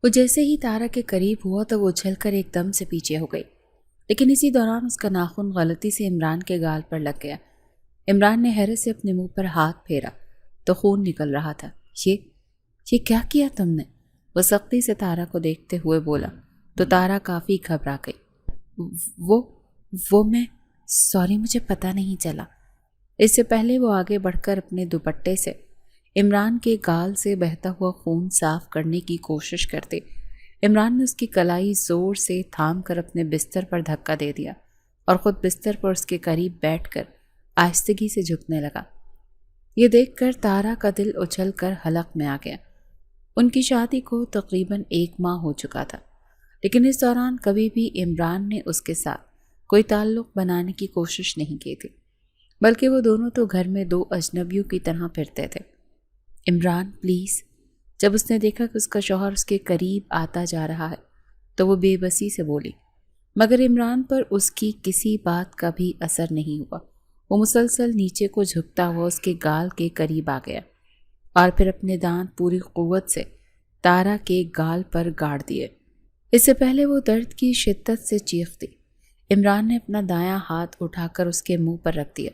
وہ جیسے ہی تارا کے قریب ہوا تو وہ اچھل کر ایک دم سے پیچھے ہو گئی، لیکن اسی دوران اس کا ناخن غلطی سے عمران کے گال پر لگ گیا۔ عمران نے حیرت سے اپنے منہ پر ہاتھ پھیرا تو خون نکل رہا تھا۔ یہ کیا کیا تم نے؟ وہ سختی سے تارا کو دیکھتے ہوئے بولا تو تارا کافی گھبرا گئی۔ وہ میں سوری، مجھے پتہ نہیں چلا۔ اس سے پہلے وہ آگے بڑھ کر اپنے دوپٹے سے عمران کے گال سے بہتا ہوا خون صاف کرنے کی کوشش کرتے، عمران نے اس کی کلائی زور سے تھام کر اپنے بستر پر دھکا دے دیا اور خود بستر پر اس کے قریب بیٹھ کر آہستگی سے جھکنے لگا۔ یہ دیکھ کر تارا کا دل اچھل کر حلق میں آ گیا۔ ان کی شادی کو تقریباً 1 ماہ ہو چکا تھا، لیکن اس دوران کبھی بھی عمران نے اس کے ساتھ کوئی تعلق بنانے کی کوشش نہیں کی تھی، بلکہ وہ دونوں تو گھر میں 2 اجنبیوں کی طرح پھرتے تھے۔ عمران پلیز، جب اس نے دیکھا کہ اس کا شوہر اس کے قریب آتا جا رہا ہے تو وہ بے بسی سے بولی، مگر عمران پر اس کی کسی بات کا بھی اثر نہیں ہوا۔ وہ مسلسل نیچے کو جھکتا ہوا اس کے گال کے قریب آ گیا اور پھر اپنے دانت پوری قوت سے تارا کے گال پر گاڑ دیے۔ اس سے پہلے وہ درد کی شدت سے چیختی، عمران نے اپنا دایاں ہاتھ اٹھا کر اس کے منہ پر رکھ دیا۔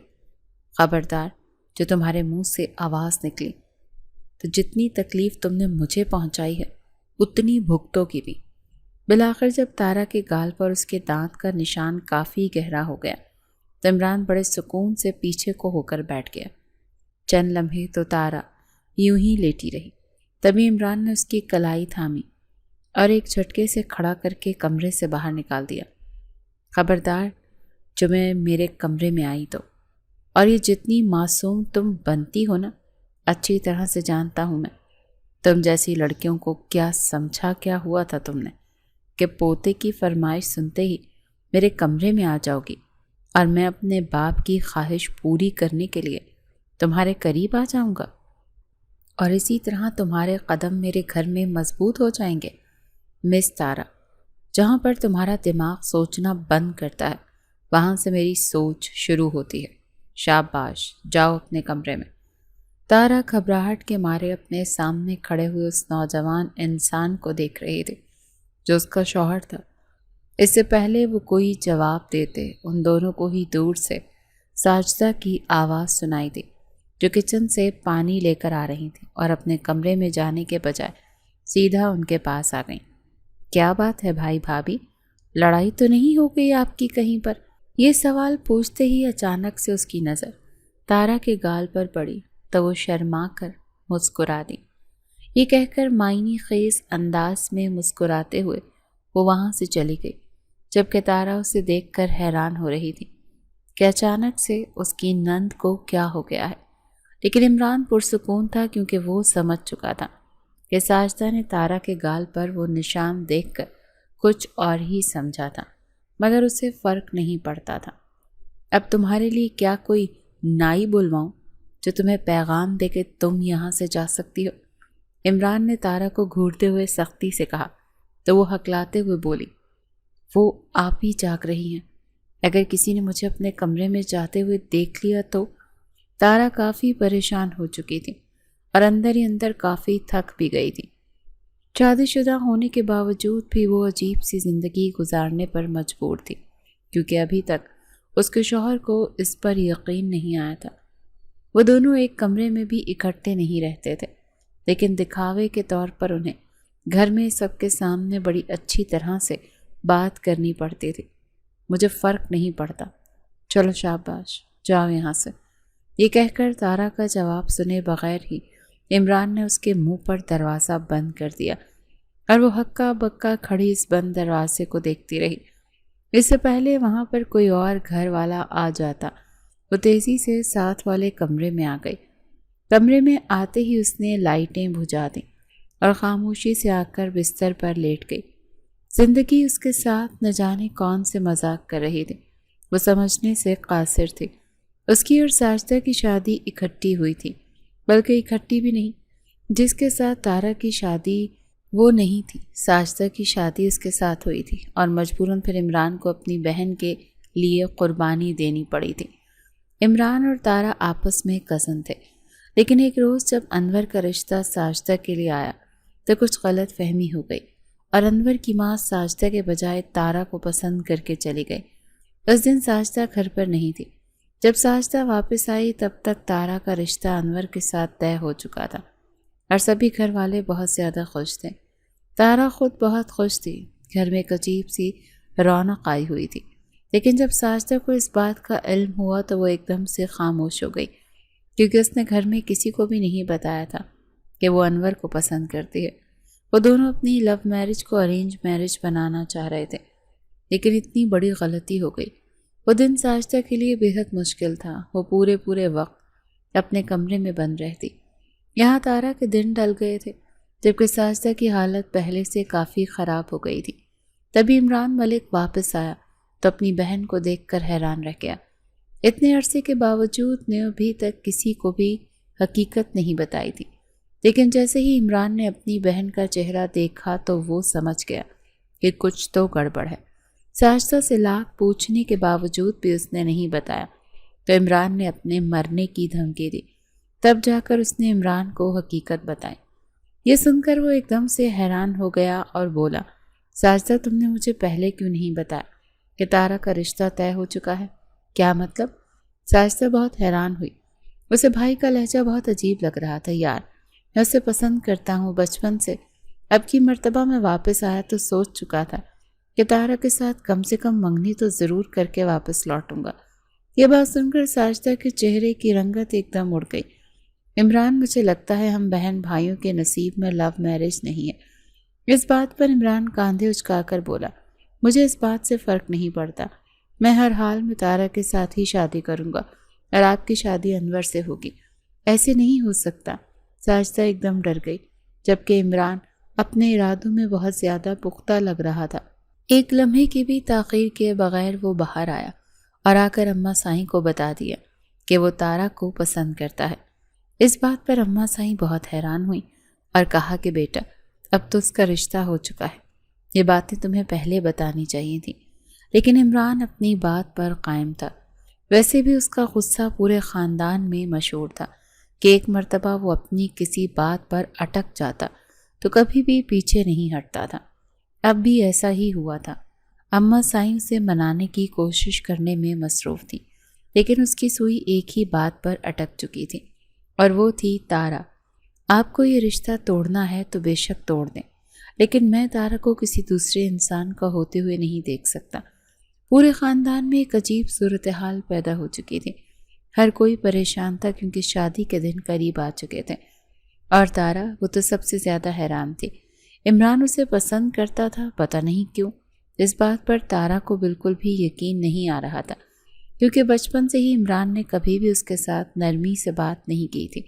خبردار، جو تمہارے منہ سے آواز نکلی تو جتنی تکلیف تم نے مجھے پہنچائی ہے اتنی بھگتو کی بھی۔ بالآخر جب تارا کے گال پر اس کے دانت کا نشان کافی گہرا ہو گیا تو عمران بڑے سکون سے پیچھے کو ہو کر بیٹھ گیا۔ چند لمحے تو تارا یوں ہی لیٹی رہی، تبھی عمران نے اس کی کلائی تھامی اور ایک جھٹکے سے کھڑا کر کے کمرے سے باہر نکال دیا۔ خبردار، جو میں میرے کمرے میں آئی تو، اور یہ جتنی معصوم تم بنتی ہو نا، اچھی طرح سے جانتا ہوں میں تم جیسی لڑکیوں کو کیا سمجھا کیا ہوا تھا تم نے کہ پوتے کی فرمائش سنتے ہی میرے کمرے میں آ جاؤ گی اور میں اپنے باپ کی خواہش پوری کرنے کے لیے تمہارے قریب آ جاؤں گا اور اسی طرح تمہارے قدم میرے گھر میں مضبوط ہو جائیں گے۔ مس تارا، جہاں پر تمہارا دماغ سوچنا بند کرتا ہے وہاں سے میری سوچ شروع ہوتی ہے۔ شاباش، جاؤ اپنے کمرے میں۔ تارا گھبراہٹ کے مارے اپنے سامنے کھڑے ہوئے اس نوجوان انسان کو دیکھ رہی تھی جو اس کا شوہر تھا۔ اس سے پہلے وہ کوئی جواب دیتے ان دونوں کو ہی دور سے ساجدہ کی آواز سنائی دی جو کچن سے پانی لے کر آ رہی تھی اور اپنے کمرے میں جانے کے بجائے سیدھا ان کے پاس آ گئیں۔ کیا بات ہے بھائی بھابھی، لڑائی تو نہیں ہو گئی آپ کی کہیں پر؟ یہ سوال پوچھتے ہی اچانک سے اس کی نظر تارا کے گال پر پڑی تو وہ شرما کر مسکرا دی۔ یہ کہہ کر معنی خیز انداز میں مسکراتے ہوئے وہ وہاں سے چلی گئی، جبکہ تارا اسے دیکھ کر حیران ہو رہی تھی کہ اچانک سے اس کی نند کو کیا ہو گیا ہے۔ لیکن عمران پرسکون تھا کیونکہ وہ سمجھ چکا تھا کہ ساجدہ نے تارا کے گال پر وہ نشان دیکھ کر کچھ اور ہی سمجھا تھا، مگر اسے فرق نہیں پڑتا تھا۔ اب تمہارے لیے کیا کوئی نائی بلواؤں جو تمہیں پیغام دے کہ تم یہاں سے جا سکتی ہو؟ عمران نے تارا کو گھورتے ہوئے سختی سے کہا تو وہ ہکلاتے ہوئے بولی، وہ آپ ہی جاگ رہی ہیں، اگر کسی نے مجھے اپنے کمرے میں جاتے ہوئے دیکھ لیا تو۔ تارا کافی پریشان ہو چکی تھی اور اندر ہی اندر کافی تھک بھی گئی تھی۔ شادی شدہ ہونے کے باوجود بھی وہ عجیب سی زندگی گزارنے پر مجبور تھی کیونکہ ابھی تک اس کے شوہر کو اس پر یقین نہیں آیا تھا۔ وہ دونوں ایک کمرے میں بھی اکٹھے نہیں رہتے تھے، لیکن دکھاوے کے طور پر انہیں گھر میں سب کے سامنے بڑی اچھی طرح سے بات کرنی پڑتی تھی۔ مجھے فرق نہیں پڑتا، چلو شاباش، جاؤ یہاں سے۔ یہ کہہ کر تارا کا جواب سنے بغیر ہی عمران نے اس کے منہ پر دروازہ بند کر دیا اور وہ ہکا بکا کھڑی اس بند دروازے کو دیکھتی رہی۔ اس سے پہلے وہاں پر کوئی اور گھر والا آ جاتا وہ تیزی سے ساتھ والے کمرے میں آ گئی۔ کمرے میں آتے ہی اس نے لائٹیں بجھا دیں اور خاموشی سے آ کر بستر پر لیٹ گئی۔ زندگی اس کے ساتھ نہ جانے کون سے مذاق کر رہی تھی، وہ سمجھنے سے قاصر تھی۔ اس کی اور ساجدہ کی شادی اکٹھی ہوئی تھی، بلکہ اکٹھی بھی نہیں۔ جس کے ساتھ تارا کی شادی وہ نہیں تھی، ساجدہ کی شادی اس کے ساتھ ہوئی تھی اور مجبوراً پھر عمران کو اپنی بہن کے لیے قربانی دینی پڑی تھی۔ عمران اور تارا آپس میں کزن تھے، لیکن ایک روز جب انور کا رشتہ ساجدہ کے لیے آیا تو کچھ غلط فہمی ہو گئی اور انور کی ماں ساجدہ کے بجائے تارا کو پسند کر کے چلی گئی۔ اس دن ساجدہ گھر پر نہیں تھی۔ جب ساجدہ واپس آئی تب تک تارا کا رشتہ انور کے ساتھ طے ہو چکا تھا اور سبھی گھر والے بہت زیادہ خوش تھے۔ تارا خود بہت خوش تھی، گھر میں ایک عجیب سی رونق آئی ہوئی تھی۔ لیکن جب ساجدہ کو اس بات کا علم ہوا تو وہ ایک دم سے خاموش ہو گئی، کیونکہ اس نے گھر میں کسی کو بھی نہیں بتایا تھا کہ وہ انور کو پسند کرتی ہے۔ وہ دونوں اپنی لو میرج کو ارینج میرج بنانا چاہ رہے تھے، لیکن اتنی بڑی غلطی ہو گئی۔ وہ دن ساجدہ کے لیے بےحد مشکل تھا۔ وہ پورے وقت اپنے کمرے میں بند رہتی۔ یہاں تارا کے دن ڈل گئے تھے، جبکہ ساجدہ کی حالت پہلے سے کافی خراب ہو گئی تھی۔ تبھی عمران ملک واپس آیا تو اپنی بہن کو دیکھ کر حیران رہ گیا۔ اتنے عرصے کے باوجود نے ابھی تک کسی کو بھی حقیقت نہیں بتائی تھی، لیکن جیسے ہی عمران نے اپنی بہن کا چہرہ دیکھا تو وہ سمجھ گیا کہ کچھ تو گڑبڑ ہے۔ ساجدہ سے لاکھ پوچھنے کے باوجود بھی اس نے نہیں بتایا تو عمران نے اپنے مرنے کی دھمکی دی۔ تب جا کر اس نے عمران کو حقیقت بتائی۔ یہ سن کر وہ ایک دم سے حیران ہو گیا اور بولا، ساجدہ تم نے مجھے پہلے کیوں نہیں بتایا کہ تارا کا رشتہ طے ہو چکا ہے؟ کیا مطلب؟ ساجدہ بہت حیران ہوئی۔ اسے بھائی کا لہجہ بہت عجیب لگ رہا تھا۔ یار، میں اسے پسند کرتا ہوں بچپن سے۔ اب کی مرتبہ میں واپس آیا تو سوچ چکا تھا کہ تارا کے ساتھ کم سے کم منگنی تو ضرور کر کے واپس لوٹوں گا۔ یہ بات سن کر ساجدہ کے چہرے کی رنگت ایک دم اڑ گئی۔ عمران، مجھے لگتا ہے ہم بہن بھائیوں کے نصیب میں لو میرج نہیں ہے۔ اس بات پر عمران کاندھے اچکا کر بولا، مجھے اس بات سے فرق نہیں پڑتا۔ میں ہر حال میں تارا کے ساتھ ہی شادی کروں گا اور آپ کی شادی انور سے ہوگی۔ ایسے نہیں ہو سکتا۔ ساجدہ ایک دم ڈر گئی، جبکہ عمران اپنے ارادوں میں بہت زیادہ پختہ لگ رہا تھا۔ ایک لمحے کی بھی تاخیر کیے بغیر وہ باہر آیا اور آ کر اماں سائیں کو بتا دیا کہ وہ تارا کو پسند کرتا ہے۔ اس بات پر اماں سائیں بہت حیران ہوئیں اور کہا کہ بیٹا، اب تو اس کا رشتہ ہو چکا ہے۔ یہ باتیں تمہیں پہلے بتانی چاہیے تھیں۔ لیکن عمران اپنی بات پر قائم تھا۔ ویسے بھی اس کا غصہ پورے خاندان میں مشہور تھا کہ ایک مرتبہ وہ اپنی کسی بات پر اٹک جاتا تو کبھی بھی پیچھے نہیں ہٹتا تھا۔ اب بھی ایسا ہی ہوا تھا۔ اماں سائیں اسے منانے کی کوشش کرنے میں مصروف تھی، لیکن اس کی سوئی ایک ہی بات پر اٹک چکی تھی، اور وہ تھی تارا۔ آپ کو یہ رشتہ توڑنا ہے تو بے شک توڑ دیں، لیکن میں تارا کو کسی دوسرے انسان کا ہوتے ہوئے نہیں دیکھ سکتا۔ پورے خاندان میں ایک عجیب صورتحال پیدا ہو چکی تھی۔ ہر کوئی پریشان تھا کیونکہ شادی کے دن قریب آ چکے تھے، اور تارا، وہ تو سب سے زیادہ حیران تھی۔ عمران اسے پسند کرتا تھا، پتہ نہیں کیوں۔ اس بات پر تارا کو بالکل بھی یقین نہیں آ رہا تھا، کیونکہ بچپن سے ہی عمران نے کبھی بھی اس کے ساتھ نرمی سے بات نہیں کی تھی۔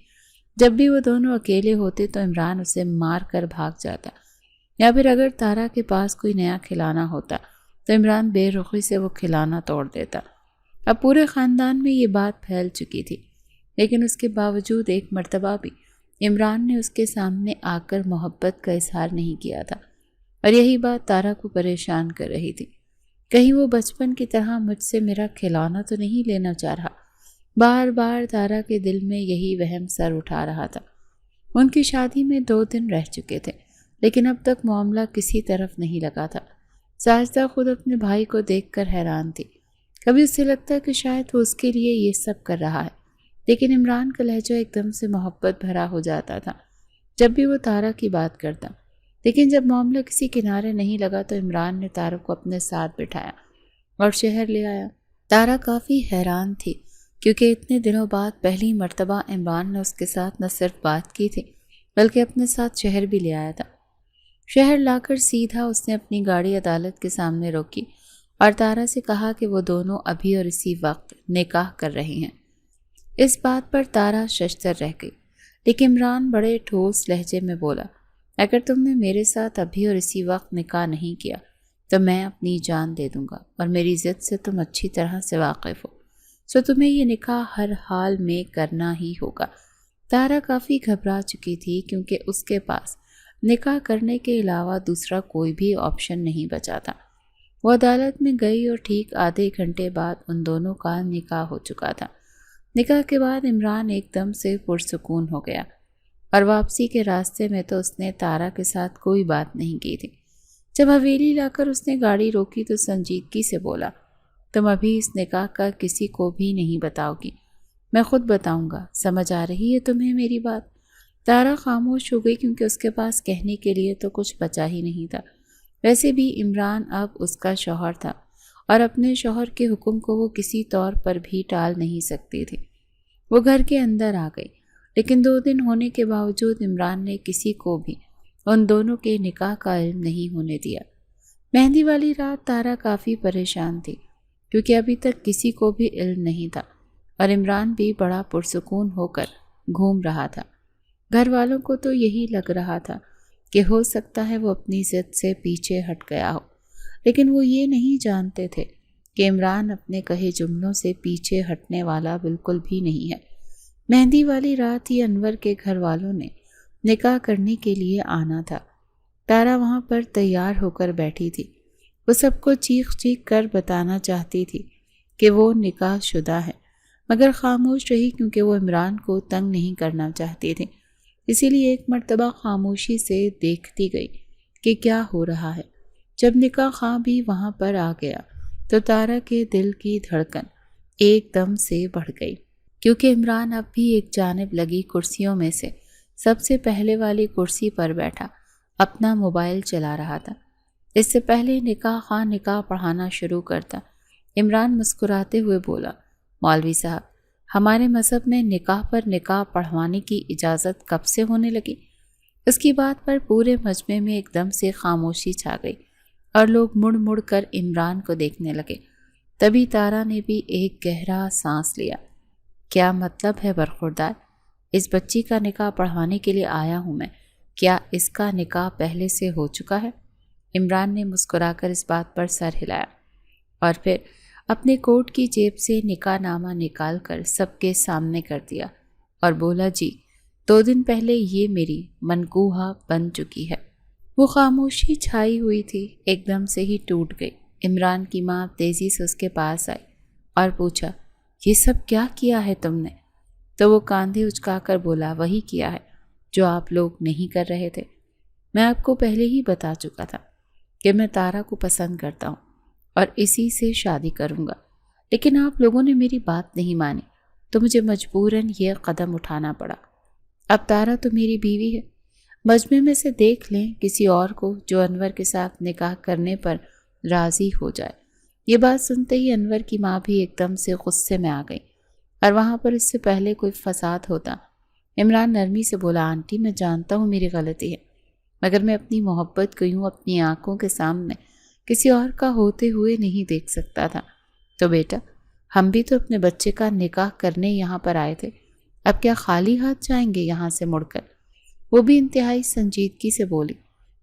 جب بھی وہ دونوں اکیلے ہوتے تو عمران اسے مار کر بھاگ جاتا، یا پھر اگر تارا کے پاس کوئی نیا کھلانا ہوتا تو عمران بے رخی سے وہ کھلانا توڑ دیتا۔ اب پورے خاندان میں یہ بات پھیل چکی تھی، لیکن اس کے باوجود ایک مرتبہ بھی عمران نے اس کے سامنے آ کر محبت کا اظہار نہیں کیا تھا، اور یہی بات تارا کو پریشان کر رہی تھی۔ کہیں وہ بچپن کی طرح مجھ سے میرا کھلونا تو نہیں لینا چاہ رہا؟ بار بار تارا کے دل میں یہی وہم سر اٹھا رہا تھا۔ ان کی شادی میں 2 دن رہ چکے تھے، لیکن اب تک معاملہ کسی طرف نہیں لگا تھا۔ ساجدہ خود اپنے بھائی کو دیکھ کر حیران تھی۔ کبھی اسے لگتا کہ شاید وہ اس کے لیے یہ سب کر رہا ہے، لیکن عمران کا لہجہ ایک دم سے محبت بھرا ہو جاتا تھا جب بھی وہ تارا کی بات کرتا۔ لیکن جب معاملہ کسی کنارے نہیں لگا تو عمران نے تارا کو اپنے ساتھ بٹھایا اور شہر لے آیا۔ تارا کافی حیران تھی، کیونکہ اتنے دنوں بعد پہلی مرتبہ عمران نے اس کے ساتھ نہ صرف بات کی تھی بلکہ اپنے ساتھ شہر بھی لے آیا تھا۔ شہر لا کر سیدھا اس نے اپنی گاڑی عدالت کے سامنے روکی اور تارا سے کہا کہ وہ دونوں ابھی اور اسی وقت نکاح کر رہے ہیں۔ اس بات پر تارا ششدر رہ گئی، لیکن عمران بڑے ٹھوس لہجے میں بولا، اگر تم نے میرے ساتھ ابھی اور اسی وقت نکاح نہیں کیا تو میں اپنی جان دے دوں گا، اور میری ضد سے تم اچھی طرح سے واقف ہو، سو تمہیں یہ نکاح ہر حال میں کرنا ہی ہوگا۔ تارا کافی گھبرا چکی تھی کیونکہ اس کے پاس نکاح کرنے کے علاوہ دوسرا کوئی بھی آپشن نہیں بچا تھا۔ وہ عدالت میں گئی اور ٹھیک آدھے گھنٹے بعد ان دونوں کا نکاح ہو چکا تھا۔ نکاح کے بعد عمران ایک دم سے پرسکون ہو گیا، اور واپسی کے راستے میں تو اس نے تارا کے ساتھ کوئی بات نہیں کی تھی۔ جب حویلی لا کر اس نے گاڑی روکی تو سنجیدگی سے بولا، تم ابھی اس نکاح کا کسی کو بھی نہیں بتاؤ گی، میں خود بتاؤں گا، سمجھ آ رہی ہے تمہیں میری بات؟ تارا خاموش ہو گئی کیونکہ اس کے پاس کہنے کے لیے تو کچھ بچا ہی نہیں تھا۔ ویسے بھی عمران اب اس کا شوہر تھا اور اپنے شوہر کے حکم کو وہ کسی طور پر بھی ٹال نہیں سکتی تھی۔ وہ گھر کے اندر آ گئی، لیکن 2 دن ہونے کے باوجود عمران نے کسی کو بھی ان دونوں کے نکاح کا علم نہیں ہونے دیا۔ مہندی والی رات تارا کافی پریشان تھی کیونکہ ابھی تک کسی کو بھی علم نہیں تھا اور عمران بھی بڑا پرسکون ہو کر گھوم رہا تھا۔ گھر والوں کو تو یہی لگ رہا تھا کہ ہو سکتا ہے وہ اپنی ضد سے پیچھے ہٹ گیا ہو، لیکن وہ یہ نہیں جانتے تھے کہ عمران اپنے کہے جملوں سے پیچھے ہٹنے والا بالکل بھی نہیں ہے۔ مہندی والی رات ہی انور کے گھر والوں نے نکاح کرنے کے لیے آنا تھا۔ تارا وہاں پر تیار ہو کر بیٹھی تھی۔ وہ سب کو چیخ چیخ کر بتانا چاہتی تھی کہ وہ نکاح شدہ ہے، مگر خاموش رہی کیونکہ وہ عمران کو تنگ نہیں کرنا چاہتی تھی۔ اسی لیے ایک مرتبہ خاموشی سے دیکھتی گئی کہ کیا ہو رہا ہے۔ جب نکاح خواہ بھی وہاں پر آ گیا تو تارا کے دل کی دھڑکن ایک دم سے بڑھ گئی، کیونکہ عمران اب بھی ایک جانب لگی کرسیوں میں سے سب سے پہلے والی کرسی پر بیٹھا اپنا موبائل چلا رہا تھا۔ اس سے پہلے نکاح خواہ نکاح پڑھانا شروع کرتا، عمران مسکراتے ہوئے بولا، مولوی صاحب، ہمارے مذہب میں نکاح پر نکاح پڑھوانے کی اجازت کب سے ہونے لگی؟ اس کی بات پر پورے مجمع میں ایک دم سے خاموشی چھا گئی اور لوگ مڑ مڑ کر عمران کو دیکھنے لگے۔ تبھی تارا نے بھی ایک گہرا سانس لیا۔ کیا مطلب ہے برخوردار؟ اس بچی کا نکاح پڑھوانے کے لیے آیا ہوں میں، کیا اس کا نکاح پہلے سے ہو چکا ہے؟ عمران نے مسکرا کر اس بات پر سر ہلایا اور پھر اپنے کوٹ کی جیب سے نکاح نامہ نکال کر سب کے سامنے کر دیا اور بولا، جی 2 دن پہلے یہ میری منکوحہ بن چکی ہے۔ وہ خاموشی چھائی ہوئی تھی ایک دم سے ہی ٹوٹ گئی۔ عمران کی ماں تیزی سے اس کے پاس آئی اور پوچھا، یہ سب کیا کیا ہے تم نے؟ تو وہ کاندھے اچکا کر بولا، وہی کیا ہے جو آپ لوگ نہیں کر رہے تھے۔ میں آپ کو پہلے ہی بتا چکا تھا کہ میں تارا کو پسند کرتا ہوں اور اسی سے شادی کروں گا، لیکن آپ لوگوں نے میری بات نہیں مانی تو مجھے مجبوراً یہ قدم اٹھانا پڑا۔ اب تارا تو میری بیوی ہے۔ مجمع میں سے دیکھ لیں کسی اور کو جو انور کے ساتھ نکاح کرنے پر راضی ہو جائے۔ یہ بات سنتے ہی انور کی ماں بھی ایک دم سے غصے میں آ گئی اور وہاں پر اس سے پہلے کوئی فساد ہوتا۔ عمران نرمی سے بولا، آنٹی میں جانتا ہوں میری غلطی ہے، مگر میں اپنی محبت کو یوں اپنی آنکھوں کے سامنے کسی اور کا ہوتے ہوئے نہیں دیکھ سکتا تھا۔ تو بیٹا، ہم بھی تو اپنے بچے کا نکاح کرنے یہاں پر آئے تھے، اب کیا خالی ہاتھ جائیں گے یہاں سے مڑ کر؟ وہ بھی انتہائی سنجیدگی سے بولی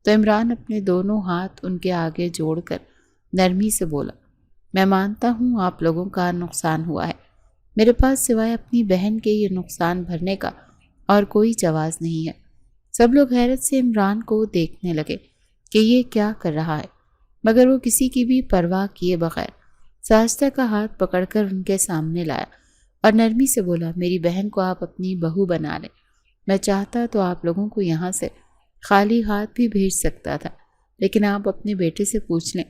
تو عمران اپنے دونوں ہاتھ ان کے آگے جوڑ کر نرمی سے بولا، میں مانتا ہوں آپ لوگوں کا نقصان ہوا ہے، میرے پاس سوائے اپنی بہن کے یہ نقصان بھرنے کا اور کوئی جواز نہیں ہے۔ سب لوگ حیرت سے عمران کو دیکھنے لگے کہ یہ کیا کر رہا ہے، مگر وہ کسی کی بھی پرواہ کیے بغیر ساجدہ کا ہاتھ پکڑ کر ان کے سامنے لایا اور نرمی سے بولا، میری بہن کو آپ اپنی بہو بنا لیں، میں چاہتا تو آپ لوگوں کو یہاں سے خالی ہاتھ بھی بھیج سکتا تھا، لیکن آپ اپنے بیٹے سے پوچھ لیں،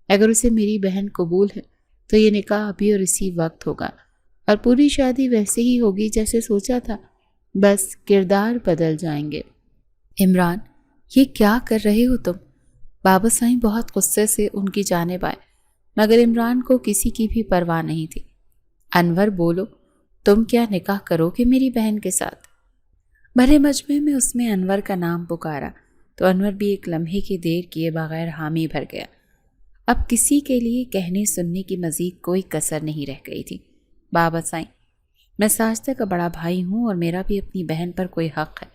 اگر اسے میری بہن قبول ہے تو یہ نکاح ابھی اور اسی وقت ہوگا اور پوری شادی ویسے ہی ہوگی جیسے سوچا تھا، بس کردار بدل جائیں گے۔ عمران، یہ کیا کر رہے ہو تم؟ بابا سائیں بہت غصے سے ان کی جانب آئے، مگر عمران کو کسی کی بھی پرواہ نہیں تھی۔ انور، بولو، تم کیا نکاح کرو گے میری بہن کے ساتھ؟ بھرے مجمع میں اس میں انور کا نام پکارا تو انور بھی ایک لمحے کی دیر کیے بغیر حامی بھر گیا۔ اب کسی کے لیے کہنے سننے کی مزید کوئی کسر نہیں رہ گئی تھی۔ بابا سائیں، میں ساجدہ کا بڑا بھائی ہوں اور میرا بھی اپنی بہن پر کوئی حق ہے۔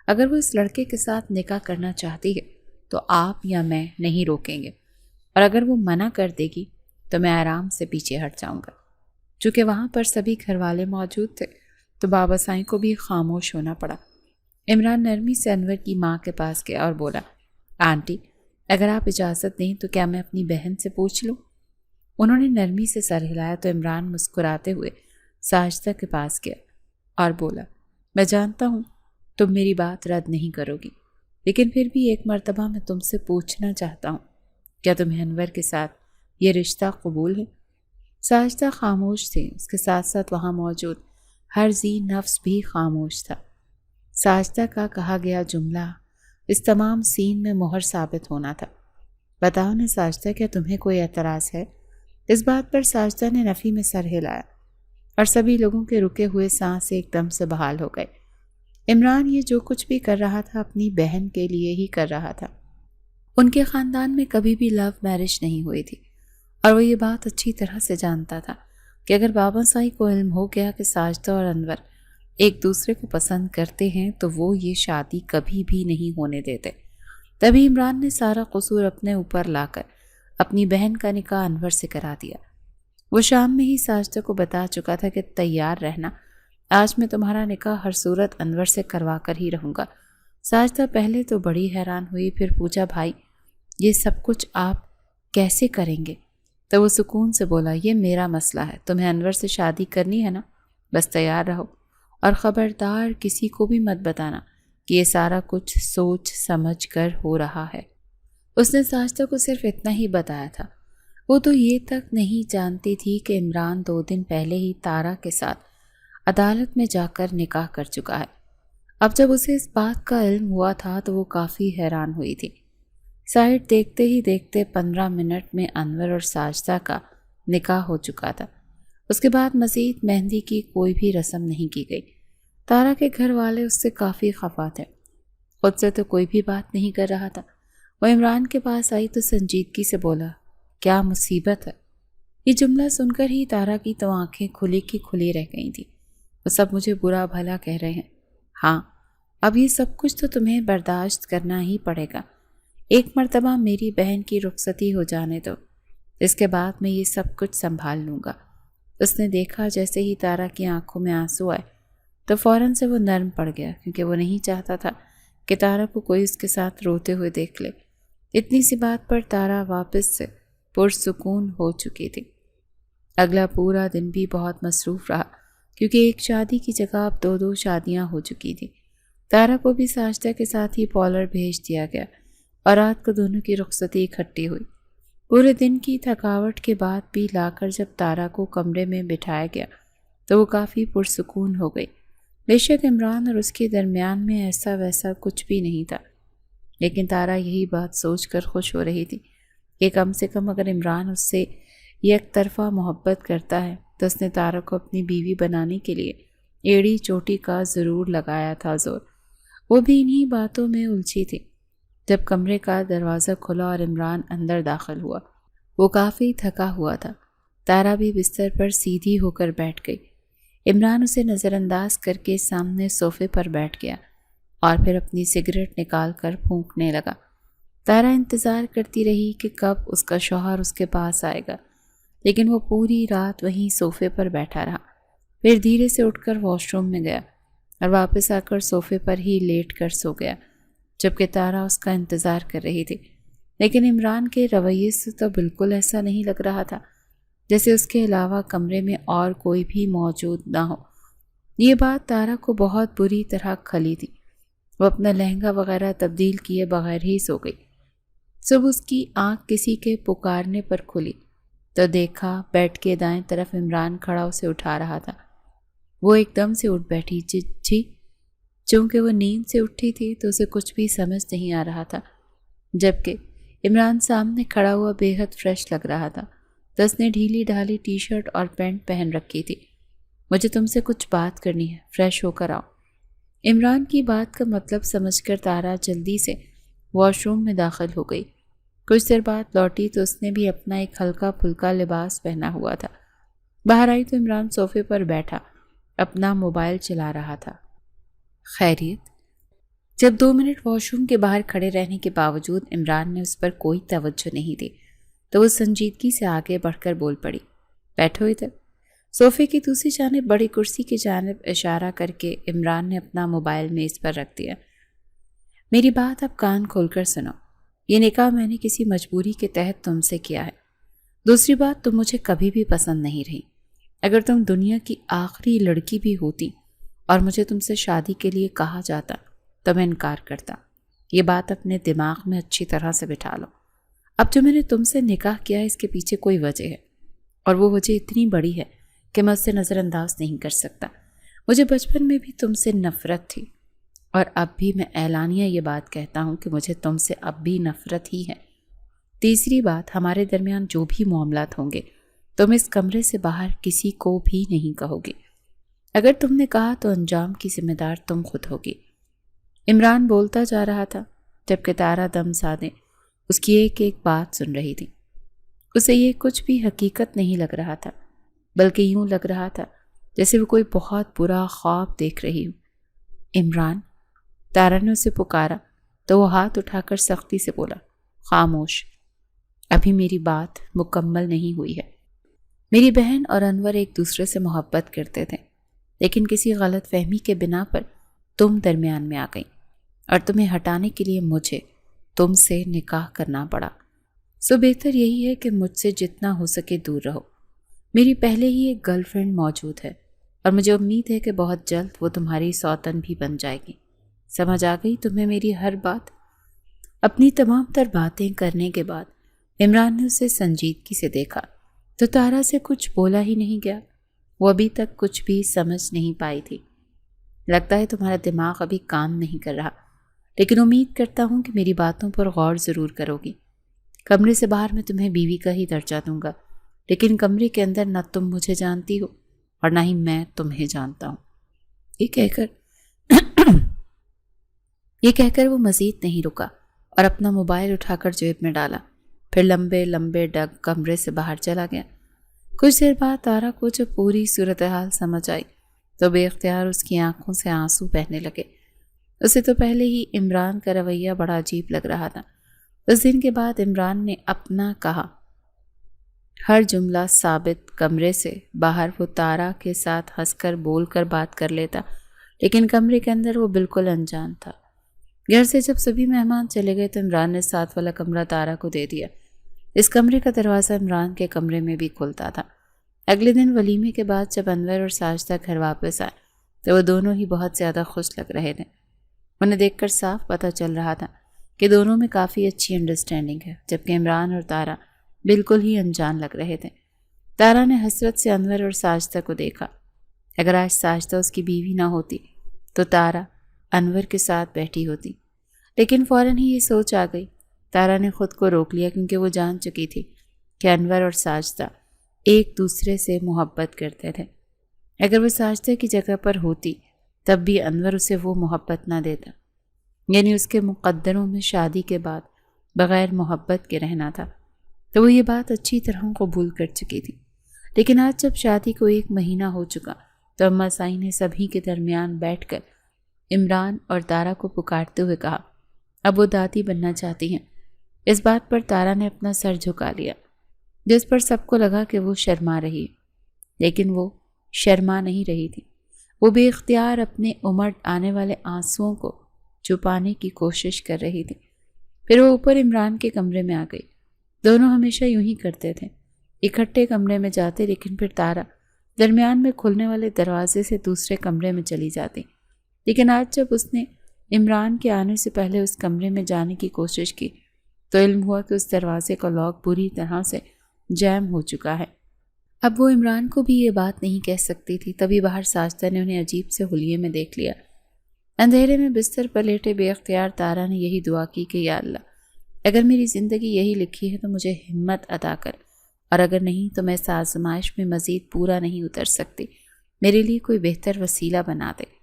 اگر وہ اس لڑکے کے ساتھ نکاح کرنا چاہتی ہے تو آپ یا میں نہیں روکیں گے، اور اگر وہ منع کر دے گی تو میں آرام سے پیچھے ہٹ جاؤں گا۔ چونکہ وہاں پر سبھی گھر والے موجود تھے تو بابا سائیں کو بھی خاموش ہونا پڑا۔ عمران نرمی سے انور کی ماں کے پاس گیا اور بولا، آنٹی، اگر آپ اجازت دیں تو کیا میں اپنی بہن سے پوچھ لوں؟ انہوں نے نرمی سے سر ہلایا تو عمران مسکراتے ہوئے ساجدہ کے پاس گیا اور بولا، میں جانتا ہوں تم میری بات رد نہیں کرو گی، لیکن پھر بھی ایک مرتبہ میں تم سے پوچھنا چاہتا ہوں، کیا تمہیں انور کے ساتھ یہ رشتہ قبول ہے؟ ساجدہ خاموش تھی، اس کے ساتھ ساتھ وہاں موجود ہر ذی نفس بھی خاموش تھا۔ ساجدہ کا کہا گیا جملہ اس تمام سین میں مہر ثابت ہونا تھا۔ بتاؤ نا ساجدہ، کیا تمہیں کوئی اعتراض ہے؟ اس بات پر ساجدہ نے نفی میں سر ہلایا اور سبھی لوگوں کے رکے ہوئے سانس ایک دم سے بحال ہو گئے۔ عمران یہ جو کچھ بھی کر رہا تھا اپنی بہن کے لیے ہی کر رہا تھا۔ ان کے خاندان میں کبھی بھی لو میرج نہیں ہوئی تھی اور وہ یہ بات اچھی طرح سے جانتا تھا کہ اگر بابا سائی کو علم ہو گیا کہ ساجدہ اور انور ایک دوسرے کو پسند کرتے ہیں تو وہ یہ شادی کبھی بھی نہیں ہونے دیتے۔ تبھی عمران نے سارا قصور اپنے اوپر لا کر اپنی بہن کا نکاح انور سے کرا دیا۔ وہ شام میں ہی ساجدہ کو بتا چکا تھا کہ تیار رہنا، آج میں تمہارا نکاح ہر صورت انور سے کروا کر ہی رہوں گا۔ ساجدہ پہلے تو بڑی حیران ہوئی، پھر پوچھا بھائی یہ سب کچھ آپ کیسے کریں گے؟ تو وہ سکون سے بولا یہ میرا مسئلہ ہے، تمہیں انور سے شادی کرنی ہے نا، بس تیار رہو اور خبردار کسی کو بھی مت بتانا کہ یہ سارا کچھ سوچ سمجھ کر ہو رہا ہے۔ اس نے ساجدہ کو صرف اتنا ہی بتایا تھا، وہ تو یہ تک نہیں جانتی تھی کہ عمران 2 دن پہلے ہی تارا کے ساتھ عدالت میں جا کر نکاح کر چکا ہے۔ اب جب اسے اس بات کا علم ہوا تھا تو وہ کافی حیران ہوئی تھی۔ سائٹ دیکھتے ہی دیکھتے 15 منٹ میں انور اور ساجدہ کا نکاح ہو چکا تھا۔ اس کے بعد مزید مہندی کی کوئی بھی رسم نہیں کی گئی۔ تارا کے گھر والے اس سے کافی خفا تھے، خود سے تو کوئی بھی بات نہیں کر رہا تھا۔ وہ عمران کے پاس آئی تو سنجیدگی سے بولا کیا مصیبت ہے؟ یہ جملہ سن کر ہی تارا کی تو آنکھیں کھلی کی کھلی رہ گئی تھیں۔ وہ سب مجھے برا بھلا کہہ رہے ہیں، ہاں اب یہ سب کچھ تو تمہیں برداشت کرنا ہی پڑے گا۔ ایک مرتبہ میری بہن کی رخصتی ہو جانے دو، اس کے بعد میں یہ سب کچھ سنبھال لوں گا۔ اس نے دیکھا جیسے ہی تارا کی آنکھوں میں آنسو آئے تو فوراً سے وہ نرم پڑ گیا، کیونکہ وہ نہیں چاہتا تھا کہ تارا کو کوئی اس کے ساتھ روتے ہوئے دیکھ لے۔ اتنی سی بات پر تارا واپس سے پرسکون ہو چکی تھی۔ اگلا پورا دن بھی بہت مصروف رہا، کیونکہ ایک شادی کی جگہ اب 2 شادیاں ہو چکی تھی۔ تارا کو بھی ساجدہ کے ساتھ ہی پارلر بھیج دیا گیا اور رات کو دونوں کی رخصتی اکٹھی ہوئی۔ پورے دن کی تھکاوٹ کے بعد بھی لا کر جب تارا کو کمرے میں بٹھایا گیا تو وہ کافی پرسکون ہو گئی۔ بے شک عمران اور اس کے درمیان میں ایسا ویسا کچھ بھی نہیں تھا، لیکن تارا یہی بات سوچ کر خوش ہو رہی تھی کہ کم سے کم اگر عمران اس سے یک طرفہ محبت کرتا ہے تو اس نے تارا کو اپنی بیوی بنانے کے لیے ایڑی چوٹی کا ضرور لگایا تھا زور۔ وہ بھی انہی باتوں میں الجھی تھی جب کمرے کا دروازہ کھلا اور عمران اندر داخل ہوا۔ وہ کافی تھکا ہوا تھا۔ تارا بھی بستر پر سیدھی ہو کر بیٹھ گئی۔ عمران اسے نظر انداز کر کے سامنے صوفے پر بیٹھ گیا اور پھر اپنی سگریٹ نکال کر پھونکنے لگا۔ تارا انتظار کرتی رہی کہ کب اس کا شوہر اس کے پاس آئے گا، لیکن وہ پوری رات وہیں صوفے پر بیٹھا رہا۔ پھر دھیرے سے اٹھ کر واش روم میں گیا اور واپس آ کر صوفے پر ہی لیٹ کر سو گیا، جبکہ تارا اس کا انتظار کر رہی تھی۔ لیکن عمران کے رویے سے تو بالکل ایسا نہیں لگ رہا تھا جیسے اس کے علاوہ کمرے میں اور کوئی بھی موجود نہ ہو۔ یہ بات تارا کو بہت بری طرح کھلی تھی۔ وہ اپنا لہنگا وغیرہ تبدیل کیے بغیر ہی سو گئی۔ صبح اس کی آنکھ کسی کے پکارنے پر کھلی تو دیکھا بیڈ کے دائیں طرف عمران کھڑا اسے اٹھا رہا تھا۔ وہ ایک دم سے اٹھ بیٹھی جی، چونکہ وہ نیند سے اٹھی تھی تو اسے کچھ بھی سمجھ نہیں آ رہا تھا، جبکہ عمران سامنے کھڑا ہوا بے حد فریش لگ رہا تھا۔ تو اس نے ڈھیلی ڈھالی ٹی شرٹ اور پینٹ پہن رکھی تھی۔ مجھے تم سے کچھ بات کرنی ہے، فریش ہو کر آؤ۔ عمران کی بات کا مطلب سمجھ کر تارا جلدی سے واش روم میں داخل ہو گئی۔ کچھ دیر بعد لوٹی تو اس نے بھی اپنا ایک ہلکا پھلکا لباس پہنا ہوا تھا۔ باہر آئی تو عمران صوفے پر بیٹھا اپنا موبائل چلا رہا تھا۔ خیریت؟ جب 2 منٹ واش روم کے باہر کھڑے رہنے کے باوجود عمران نے اس پر کوئی توجہ نہیں دی تو وہ سنجیدگی سے آگے بڑھ کر بول پڑی، بیٹھو ادھر۔ صوفے کی دوسری جانب بڑی کرسی کی جانب اشارہ کر کے عمران نے اپنا موبائل میز پر رکھ دیا۔ میری بات اب کان کھول کر سنو، یہ نکاح میں نے کسی مجبوری کے تحت تم سے کیا ہے۔ دوسری بات، تم مجھے کبھی بھی پسند نہیں رہی۔ اگر تم دنیا کی آخری لڑکی بھی ہوتی اور مجھے تم سے شادی کے لیے کہا جاتا تو میں انکار کرتا۔ یہ بات اپنے دماغ میں اچھی طرح سے بٹھا لو۔ اب جو میں نے تم سے نکاح کیا ہے اس کے پیچھے کوئی وجہ ہے، اور وہ وجہ اتنی بڑی ہے کہ میں اسے نظر انداز نہیں کر سکتا۔ مجھے بچپن میں بھی تم سے نفرت تھی، اور اب بھی میں اعلانیہ یہ بات کہتا ہوں کہ مجھے تم سے اب بھی نفرت ہی ہے۔ تیسری بات، ہمارے درمیان جو بھی معاملات ہوں گے تم اس کمرے سے باہر کسی کو بھی نہیں کہو گی۔ اگر تم نے کہا تو انجام کی ذمہ دار تم خود ہوگی۔ عمران بولتا جا رہا تھا جبکہ تارا دم سادے اس کی ایک ایک بات سن رہی تھی۔ اسے یہ کچھ بھی حقیقت نہیں لگ رہا تھا، بلکہ یوں لگ رہا تھا جیسے وہ کوئی بہت برا خواب دیکھ رہی ہو۔ عمران، تارا نے اسے پکارا تو وہ ہاتھ اٹھا کر سختی سے بولا، خاموش، ابھی میری بات مکمل نہیں ہوئی ہے۔ میری بہن اور انور ایک دوسرے سے محبت کرتے تھے، لیکن کسی غلط فہمی کے بنا پر تم درمیان میں آ گئی، اور تمہیں ہٹانے کے لیے مجھے تم سے نکاح کرنا پڑا۔ سو بہتر یہی ہے کہ مجھ سے جتنا ہو سکے دور رہو۔ میری پہلے ہی ایک گرل فرینڈ موجود ہے، اور مجھے امید ہے کہ بہت جلد وہ تمہاری سوتن بھی بن جائے گی۔ سمجھ آ گئی تمہیں میری ہر بات؟ اپنی تمام تر باتیں کرنے کے بعد عمران نے اسے سنجیدگی سے دیکھا تو تارا سے کچھ بولا ہی نہیں گیا۔ وہ ابھی تک کچھ بھی سمجھ نہیں پائی تھی۔ لگتا ہے تمہارا دماغ ابھی کام نہیں کر رہا، لیکن امید کرتا ہوں کہ میری باتوں پر غور ضرور کرو گی۔ کمرے سے باہر میں تمہیں بیوی کا ہی درجہ دوں گا، لیکن کمرے کے اندر نہ تم مجھے جانتی ہو اور نہ ہی میں تمہیں جانتا ہوں۔ یہ کہہ کر وہ مزید نہیں رکا اور اپنا موبائل اٹھا کر جیب میں ڈالا، پھر لمبے لمبے ڈگ کمرے سے باہر چلا گیا۔ کچھ دیر بعد تارا کو جب پوری صورتحال سمجھ آئی تو بے اختیار اس کی آنکھوں سے آنسو بہنے لگے۔ اسے تو پہلے ہی عمران کا رویہ بڑا عجیب لگ رہا تھا۔ اس دن کے بعد عمران نے اپنا کہا ہر جملہ ثابت کمرے سے باہر وہ تارا کے ساتھ ہنس کر بول کر بات کر لیتا، لیکن کمرے کے اندر وہ بالکل انجان تھا۔ گھر سے جب سبھی مہمان چلے گئے تو عمران نے ساتھ والا کمرہ تارا کو دے دیا۔ اس کمرے کا دروازہ عمران کے کمرے میں بھی کھلتا تھا۔ اگلے دن ولیمے کے بعد جب انور اور ساجدہ گھر واپس آئے تو وہ دونوں ہی بہت زیادہ خوش لگ رہے تھے۔ انہیں دیکھ کر صاف پتہ چل رہا تھا کہ دونوں میں کافی اچھی انڈرسٹینڈنگ ہے، جبکہ عمران اور تارا بالکل ہی انجان لگ رہے تھے۔ تارا نے حسرت سے انور اور ساجدہ کو دیکھا۔ اگر آج ساجدہ اس کی بیوی نہ ہوتی تو تارا انور کے ساتھ بیٹھی ہوتی، لیکن فوراً ہی یہ سوچ آ گئی۔ تارا نے خود کو روک لیا کیونکہ وہ جان چکی تھی کہ انور اور ساجدہ ایک دوسرے سے محبت کرتے تھے۔ اگر وہ ساجدہ کی جگہ پر ہوتی تب بھی انور اسے وہ محبت نہ دیتا، یعنی اس کے مقدروں میں شادی کے بعد بغیر محبت کے رہنا تھا، تو وہ یہ بات اچھی طرح قبول کر چکی تھی۔ لیکن آج جب شادی کو 1 مہینہ ہو چکا تو اماں سائی نے سبھی کے درمیان بیٹھ کر عمران اور تارا کو پکارتے ہوئے کہا اب وہ دادی بننا چاہتی ہیں۔ اس بات پر تارا نے اپنا سر جھکا لیا، جس پر سب کو لگا کہ وہ شرما رہی ہے، لیکن وہ شرما نہیں رہی تھی۔ وہ بے اختیار اپنے امڑ آنے والے آنسوؤں کو چھپانے کی کوشش کر رہی تھی۔ پھر وہ اوپر عمران کے کمرے میں آ گئی۔ دونوں ہمیشہ یوں ہی کرتے تھے، اکٹھے کمرے میں جاتے، لیکن پھر تارا درمیان میں کھلنے والے دروازے سے دوسرے کمرے میں چلی جاتی۔ لیکن آج جب اس نے عمران کے آنے سے پہلے اس کمرے میں جانے کی کوشش کی تو علم ہوا کہ اس دروازے کا لاک بری طرح سے جیم ہو چکا ہے۔ اب وہ عمران کو بھی یہ بات نہیں کہہ سکتی تھی۔ تبھی باہر ساجدہ نے انہیں عجیب سے حلیے میں دیکھ لیا۔ اندھیرے میں بستر پر لیٹے بے اختیار تارا نے یہی دعا کی کہ یا اللہ، اگر میری زندگی یہی لکھی ہے تو مجھے ہمت عطا کر، اور اگر نہیں تو میں اس آزمائش میں مزید پورا نہیں اتر سکتی، میرے لیے کوئی بہتر وسیلہ بنا دے۔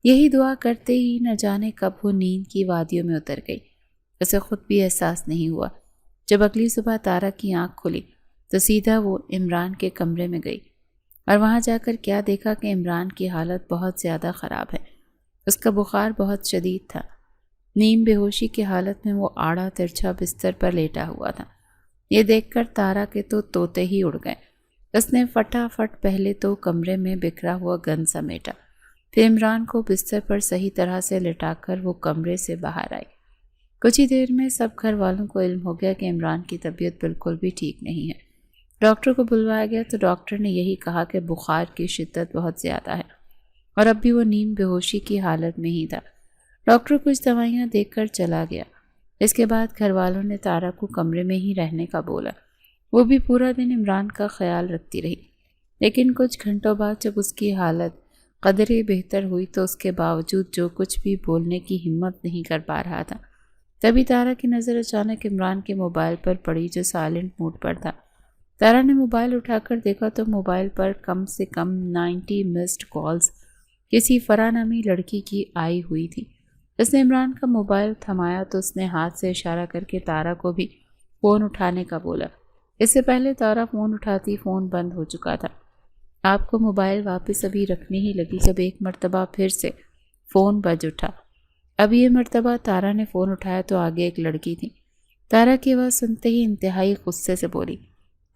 یہی دعا کرتے ہی نہ جانے کب وہ نیند کی وادیوں میں اتر گئی۔ اسے خود بھی احساس نہیں ہوا۔ جب اگلی صبح تارا کی آنکھ کھلی تو سیدھا وہ عمران کے کمرے میں گئی، اور وہاں جا کر کیا دیکھا کہ عمران کی حالت بہت زیادہ خراب ہے۔ اس کا بخار بہت شدید تھا۔ نیم بے ہوشی کی حالت میں وہ آڑا ترچھا بستر پر لیٹا ہوا تھا۔ یہ دیکھ کر تارا کے تو طوطے ہی اڑ گئے۔ اس نے فٹافٹ پہلے تو کمرے میں بکھرا ہوا گند سمیٹا، پھر عمران کو بستر پر صحیح طرح سے لٹا کر وہ کمرے سے باہر آئی۔ کچھ ہی دیر میں سب گھر والوں کو علم ہو گیا کہ عمران کی طبیعت بالکل بھی ٹھیک نہیں ہے۔ ڈاکٹر کو بلوایا گیا تو ڈاکٹر نے یہی کہا کہ بخار کی شدت بہت زیادہ ہے اور اب بھی وہ نیم بے ہوشی کی حالت میں ہی تھا۔ ڈاکٹر کچھ دوائیاں دیکھ کر چلا گیا۔ اس کے بعد گھر والوں نے تارا کو کمرے میں ہی رہنے کا بولا۔ وہ بھی پورا دن عمران کا خیال رکھتی رہی، لیکن کچھ گھنٹوں بعد جب اس کی حالت قدرے بہتر ہوئی تو اس کے باوجود جو کچھ بھی بولنے کی ہمت نہیں کر پا رہا تھا۔ تبھی تارا کی نظر اچانک عمران کے موبائل پر پڑی جو سائلنٹ موڈ پر تھا۔ تارا نے موبائل اٹھا کر دیکھا تو موبائل پر کم سے کم 90 مسڈ کالز کسی فرح نامی لڑکی کی آئی ہوئی تھی۔ اس نے عمران کا موبائل تھمایا تو اس نے ہاتھ سے اشارہ کر کے تارا کو بھی فون اٹھانے کا بولا۔ اس سے پہلے تارا فون اٹھاتی فون بند ہو چکا تھا۔ آپ کو موبائل واپس ابھی رکھنے ہی لگی جب ایک مرتبہ پھر سے فون بج اٹھا۔ اب یہ مرتبہ تارا نے فون اٹھایا تو آگے ایک لڑکی تھی۔ تارا کی آواز سنتے ہی انتہائی غصے سے بولی،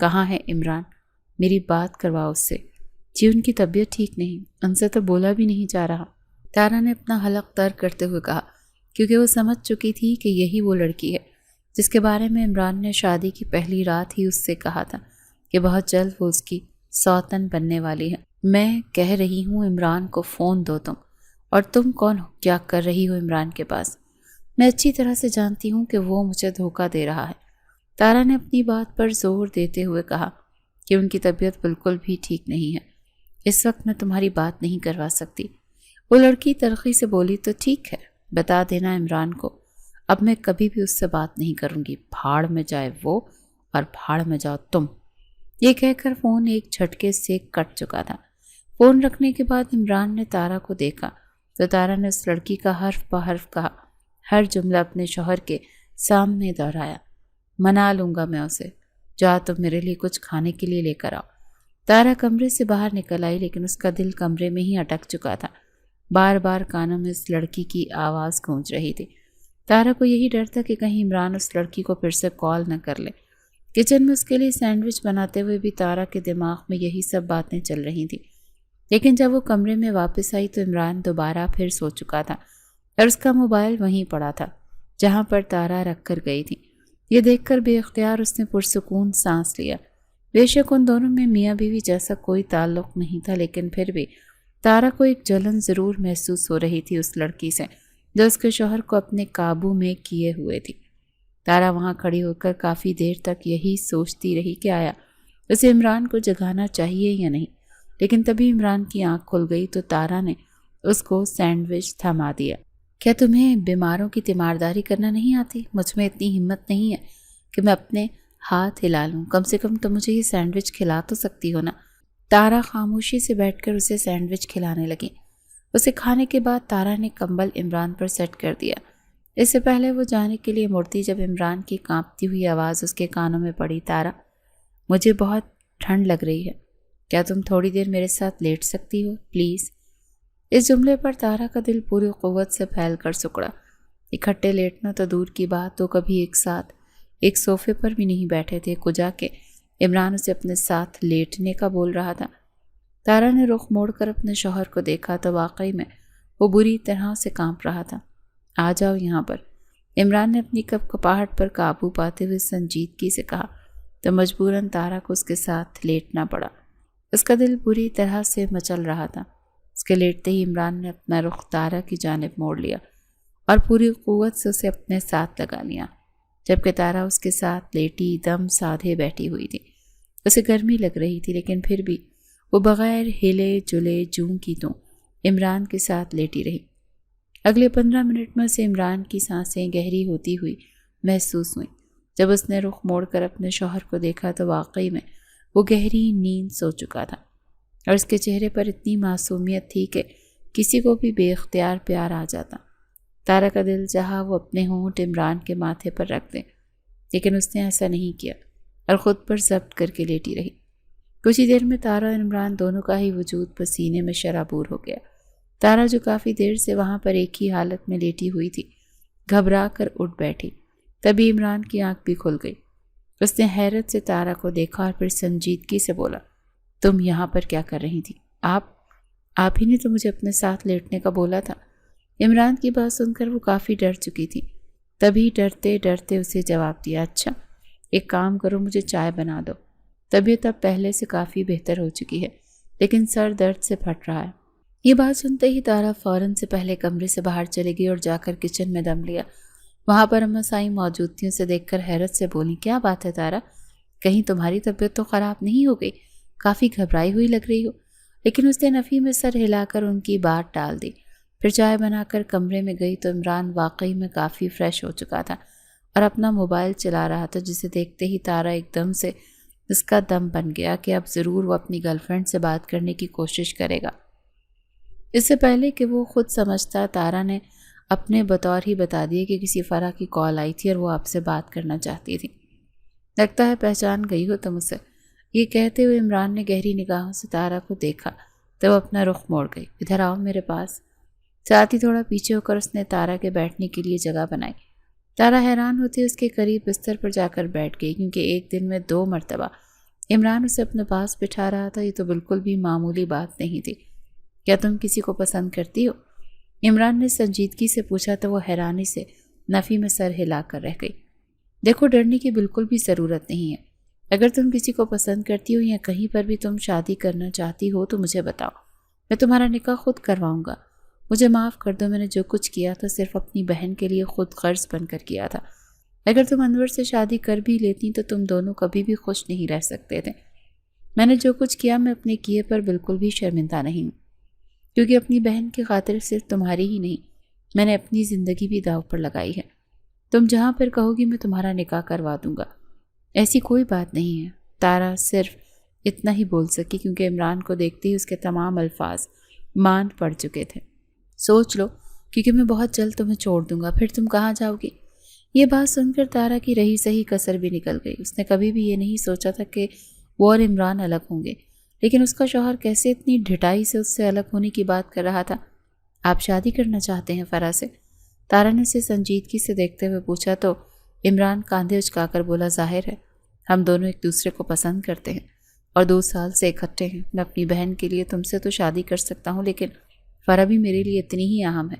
کہاں ہے عمران؟ میری بات کرواؤ اس سے۔ جی ان کی طبیعت ٹھیک نہیں، ان سے تو بولا بھی نہیں جا رہا، تارا نے اپنا حلق تر کرتے ہوئے کہا، کیونکہ وہ سمجھ چکی تھی کہ یہی وہ لڑکی ہے جس کے بارے میں عمران نے شادی کی پہلی رات ہی اس سے کہا تھا کہ بہت جلد وہ اس کی سوتن بننے والی ہے۔ میں کہہ رہی ہوں عمران کو فون دو تم، اور تم کون ہو؟ کیا کر رہی ہو عمران کے پاس؟ میں اچھی طرح سے جانتی ہوں کہ وہ مجھے دھوکہ دے رہا ہے۔ تارا نے اپنی بات پر زور دیتے ہوئے کہا کہ ان کی طبیعت بالکل بھی ٹھیک نہیں ہے، اس وقت میں تمہاری بات نہیں کروا سکتی۔ وہ لڑکی تلخی سے بولی، تو ٹھیک ہے، بتا دینا عمران کو، اب میں کبھی بھی اس سے بات نہیں کروں گی، بھاڑ میں جائے وہ اور بھاڑ میں جاؤ تم۔ یہ کہہ کر فون ایک جھٹکے سے کٹ چکا تھا۔ فون رکھنے کے بعد عمران نے تارا کو دیکھا تو تارا نے اس لڑکی کا حرف بہ حرف کہا، ہر جملہ اپنے شوہر کے سامنے دہرایا۔ منا لوں گا میں اسے، جا تم میرے لیے کچھ کھانے کے لیے لے کر آؤ۔ تارا کمرے سے باہر نکل آئی، لیکن اس کا دل کمرے میں ہی اٹک چکا تھا۔ بار بار کانوں میں اس لڑکی کی آواز گونج رہی تھی۔ تارا کو یہی ڈر تھا کہ کہیں عمران اس لڑکی کو پھر سے کال نہ کر لے۔ کچن میں اس کے لیے سینڈوچ بناتے ہوئے بھی تارا کے دماغ میں یہی سب باتیں چل رہی تھیں، لیکن جب وہ کمرے میں واپس آئی تو عمران دوبارہ پھر سو چکا تھا اور اس کا موبائل وہیں پڑا تھا جہاں پر تارا رکھ کر گئی تھی۔ یہ دیکھ کر بے اختیار اس نے پرسکون سانس لیا۔ بے شک ان دونوں میں میاں بیوی جیسا کوئی تعلق نہیں تھا، لیکن پھر بھی تارا کو ایک جلن ضرور محسوس ہو رہی تھی اس لڑکی سے جو اس کے شوہر کو اپنے قابو میں کیے ہوئے تھی۔ تارا وہاں کھڑی ہو کر کافی دیر تک یہی سوچتی رہی کہ آیا اسے عمران کو جگانا چاہیے یا نہیں، لیکن تبھی عمران کی آنکھ کھل گئی تو تارا نے اس کو سینڈوچ تھما دیا۔ کیا تمہیں بیماروں کی تیمارداری کرنا نہیں آتی؟ مجھ میں اتنی ہمت نہیں ہے کہ میں اپنے ہاتھ ہلا لوں، کم سے کم تم مجھے یہ سینڈوچ کھلا تو سکتی ہو نا۔ تارا خاموشی سے بیٹھ کر اسے سینڈوچ کھلانے لگی۔ اسے کھانے کے بعد تارا نے کمبل عمران پر سیٹ کر دیا۔ اس سے پہلے وہ جانے کے لیے مڑتی جب عمران کی کانپتی ہوئی آواز اس کے کانوں میں پڑی، تارا مجھے بہت ٹھنڈ لگ رہی ہے، کیا تم تھوڑی دیر میرے ساتھ لیٹ سکتی ہو پلیز؟ اس جملے پر تارا کا دل پوری قوت سے پھیل کر سکڑا۔ اکٹھے لیٹنا تو دور کی بات، تو کبھی ایک ساتھ ایک صوفے پر بھی نہیں بیٹھے تھے، کجا کے عمران اسے اپنے ساتھ لیٹنے کا بول رہا تھا۔ تارا نے رخ موڑ کر اپنے شوہر کو دیکھا تو واقعی میں وہ بری طرح سے کانپ رہا تھا۔ آ جاؤ یہاں پر، عمران نے اپنی کپاہٹ پر قابو پاتے ہوئے سنجیدگی سے کہا تو مجبوراً تارا کو اس کے ساتھ لیٹنا پڑا۔ اس کا دل بری طرح سے مچل رہا تھا۔ اس کے لیٹتے ہی عمران نے اپنا رخ تارا کی جانب موڑ لیا اور پوری قوت سے اسے اپنے ساتھ لگا لیا، جبکہ تارا اس کے ساتھ لیٹی دم سادھے بیٹھی ہوئی تھی۔ اسے گرمی لگ رہی تھی، لیکن پھر بھی وہ بغیر ہلے جلے جوں کی توں عمران کے ساتھ لیٹی رہی۔ اگلے 15 منٹ میں اسے عمران کی سانسیں گہری ہوتی ہوئی محسوس ہوئیں۔ جب اس نے رخ موڑ کر اپنے شوہر کو دیکھا تو واقعی میں وہ گہری نیند سو چکا تھا اور اس کے چہرے پر اتنی معصومیت تھی کہ کسی کو بھی بے اختیار پیار آ جاتا۔ تارا کا دل چاہا وہ اپنے ہونٹ عمران کے ماتھے پر رکھ دے، لیکن اس نے ایسا نہیں کیا اور خود پر ضبط کر کے لیٹی رہی۔ کچھ ہی دیر میں تارا اور عمران دونوں کا ہی وجود پسینے میں شرابور ہو گیا۔ تارا جو کافی دیر سے وہاں پر ایک ہی حالت میں لیٹی ہوئی تھی، گھبرا کر اٹھ بیٹھی۔ تبھی عمران کی آنکھ بھی کھل گئی۔ اس نے حیرت سے تارا کو دیکھا اور پھر سنجیدگی سے بولا، تم یہاں پر کیا کر رہی تھی؟ آپ ہی نے تو مجھے اپنے ساتھ لیٹنے کا بولا تھا۔ عمران کی بات سن کر وہ کافی ڈر چکی تھی، تبھی ڈرتے ڈرتے اسے جواب دیا، اچھا ایک کام کرو، مجھے چائے بنا دو۔ طبیعت اب پہلے سے کافی بہتر ہو چکی ہے، لیکن سر درد سے پھٹ رہا ہے۔ یہ بات سنتے ہی تارا فوراً سے پہلے کمرے سے باہر چلی گئی اور جا کر کچن میں دم لیا۔ وہاں پر اماں سائیں موجود تھیں، اسے دیکھ کر حیرت سے بولی، کیا بات ہے تارا؟ کہیں تمہاری طبیعت تو خراب نہیں ہو گئی؟ کافی گھبرائی ہوئی لگ رہی ہو۔ لیکن اس نے نفی میں سر ہلا کر ان کی بات ٹال دی۔ پھر چائے بنا کر کمرے میں گئی تو عمران واقعی میں کافی فریش ہو چکا تھا اور اپنا موبائل چلا رہا تھا، جسے دیکھتے ہی تارا ایک دم سے اس کا دم بن گیا کہ اب ضرور وہ اپنی گرل فرینڈ سے بات کرنے کی کوشش کرے گا۔ اس سے پہلے کہ وہ خود سمجھتا، تارا نے اپنے بطور ہی بتا دیا کہ کسی فرح کی کال آئی تھی اور وہ آپ سے بات کرنا چاہتی تھی۔ لگتا ہے پہچان گئی ہو تم اسے۔ یہ کہتے ہوئے عمران نے گہری نگاہوں سے تارا کو دیکھا تو وہ اپنا رخ موڑ گئی۔ ادھر آؤ میرے پاس۔ ساتھ ہی تھوڑا پیچھے ہو کر اس نے تارا کے بیٹھنے کے لیے جگہ بنائی۔ تارا حیران ہوتی اس کے قریب بستر پر جا کر بیٹھ گئی، کیونکہ ایک دن میں 2 مرتبہ عمران اسے اپنے پاس بٹھا رہا تھا۔ یہ تو بالکل بھی معمولی بات نہیں تھی۔ کیا تم کسی کو پسند کرتی ہو؟ عمران نے سنجیدگی سے پوچھا تو وہ حیرانی سے نفی میں سر ہلا کر رہ گئی۔ دیکھو، ڈرنے کی بالکل بھی ضرورت نہیں ہے۔ اگر تم کسی کو پسند کرتی ہو یا کہیں پر بھی تم شادی کرنا چاہتی ہو تو مجھے بتاؤ، میں تمہارا نکاح خود کرواؤں گا۔ مجھے معاف کر دو، میں نے جو کچھ کیا تھا صرف اپنی بہن کے لیے خود غرض بن کر کیا تھا۔ اگر تم انور سے شادی کر بھی لیتی تو تم دونوں کبھی بھی خوش نہیں رہ سکتے تھے۔ میں نے جو کچھ کیا میں اپنے کیے پر بالکل بھی شرمندہ نہیں ہوں، کیونکہ اپنی بہن کی خاطر صرف تمہاری ہی نہیں، میں نے اپنی زندگی بھی داؤ پر لگائی ہے۔ تم جہاں پر کہو گی میں تمہارا نکاح کروا دوں گا۔ ایسی کوئی بات نہیں ہے۔ تارا صرف اتنا ہی بول سکی کیونکہ عمران کو دیکھتے ہی اس کے تمام الفاظ ماند پڑ چکے تھے۔ سوچ لو، کیونکہ میں بہت جلد تمہیں چھوڑ دوں گا، پھر تم کہاں جاؤ گی؟ یہ بات سن کر تارا کی رہی سہی کسر بھی نکل گئی۔ اس نے کبھی بھی یہ نہیں سوچا تھا کہ وہ اور عمران الگ ہوں گے، لیکن اس کا شوہر کیسے اتنی ڈھٹائی سے اس سے الگ ہونے کی بات کر رہا تھا۔ آپ شادی کرنا چاہتے ہیں فرح سے؟ تارا نے اسے سنجیدگی سے دیکھتے ہوئے پوچھا تو عمران کاندھے اچکا کر بولا، ظاہر ہے ہم دونوں ایک دوسرے کو پسند کرتے ہیں اور 2 سال سے اکٹھے ہیں۔ میں اپنی بہن کے لیے تم سے تو شادی کر سکتا ہوں، لیکن فرح بھی میرے لیے اتنی ہی اہم ہے۔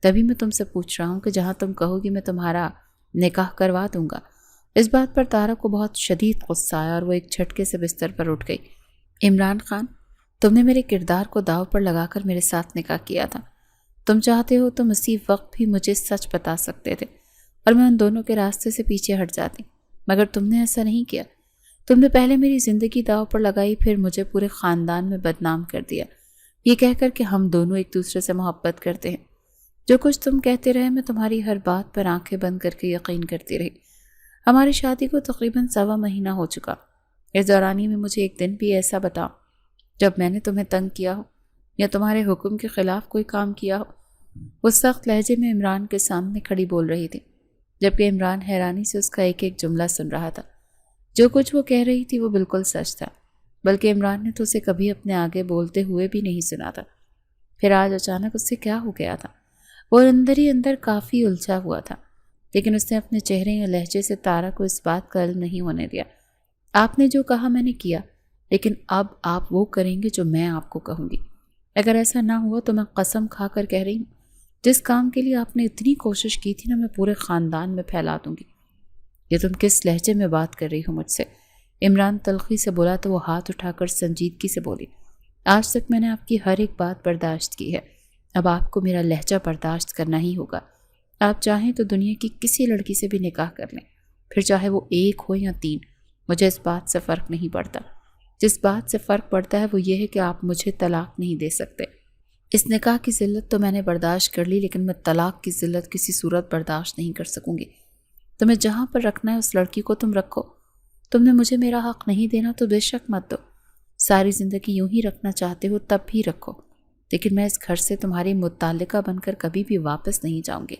تبھی میں تم سے پوچھ رہا ہوں کہ جہاں تم کہو گی میں تمہارا نکاح کروا دوں گا۔ اس بات پر تارا کو بہت شدید غصہ آیا اور وہ ایک جھٹکے سے بستر پر اٹھ گئی۔ عمران خان، تم نے میرے کردار کو داؤ پر لگا کر میرے ساتھ نکاح کیا تھا۔ تم چاہتے ہو تم اسی وقت بھی مجھے سچ بتا سکتے تھے اور میں ان دونوں کے راستے سے پیچھے ہٹ جاتی، مگر تم نے ایسا نہیں کیا۔ تم نے پہلے میری زندگی داؤ پر لگائی، پھر مجھے پورے خاندان میں بدنام کر دیا، یہ کہہ کر کہ ہم دونوں ایک دوسرے سے محبت کرتے ہیں۔ جو کچھ تم کہتے رہے میں تمہاری ہر بات پر آنکھیں بند کر کے یقین کرتی رہی۔ ہماری شادی کو تقریباً 1.25 مہینہ ہو چکا۔ اس دورانی میں مجھے ایک دن بھی ایسا بتاؤ جب میں نے تمہیں تنگ کیا ہو یا تمہارے حکم کے خلاف کوئی کام کیا ہو۔ وہ سخت لہجے میں عمران کے سامنے کھڑی بول رہی تھی، جبکہ عمران حیرانی سے اس کا ایک ایک جملہ سن رہا تھا۔ جو کچھ وہ کہہ رہی تھی وہ بالکل سچ تھا، بلکہ عمران نے تو اسے کبھی اپنے آگے بولتے ہوئے بھی نہیں سنا تھا۔ پھر آج اچانک اس سے کیا ہو گیا تھا؟ وہ اندر ہی اندر کافی الجھا ہوا تھا، لیکن اس نے اپنے چہرے یا لہجے سے تارا کو اس بات کا علم نہیں ہونے دیا۔ آپ نے جو کہا میں نے کیا، لیکن اب آپ وہ کریں گے جو میں آپ کو کہوں گی۔ اگر ایسا نہ ہوا تو میں قسم کھا کر کہہ رہی ہوں، جس کام کے لیے آپ نے اتنی کوشش کی تھی نا، میں پورے خاندان میں پھیلا دوں گی۔ یہ تم کس لہجے میں بات کر رہی ہو مجھ سے؟ عمران تلخی سے بولا تو وہ ہاتھ اٹھا کر سنجیدگی سے بولی، آج تک میں نے آپ کی ہر ایک بات برداشت کی ہے، اب آپ کو میرا لہجہ برداشت کرنا ہی ہوگا۔ آپ چاہیں تو دنیا کی کسی لڑکی سے بھی نکاح کر لیں، پھر چاہے وہ 1 ہو یا 3، مجھے اس بات سے فرق نہیں پڑتا۔ جس بات سے فرق پڑتا ہے وہ یہ ہے کہ آپ مجھے طلاق نہیں دے سکتے۔ اس نکاح کی ذلت تو میں نے برداشت کر لی، لیکن میں طلاق کی ذلت کسی صورت برداشت نہیں کر سکوں گی۔ تمہیں جہاں پر رکھنا ہے اس لڑکی کو تم رکھو۔ تم نے مجھے میرا حق نہیں دینا تو بے شک مت دو۔ ساری زندگی یوں ہی رکھنا چاہتے ہو تب بھی رکھو، لیکن میں اس گھر سے تمہاری متعلقہ بن کر کبھی بھی واپس نہیں جاؤں گی۔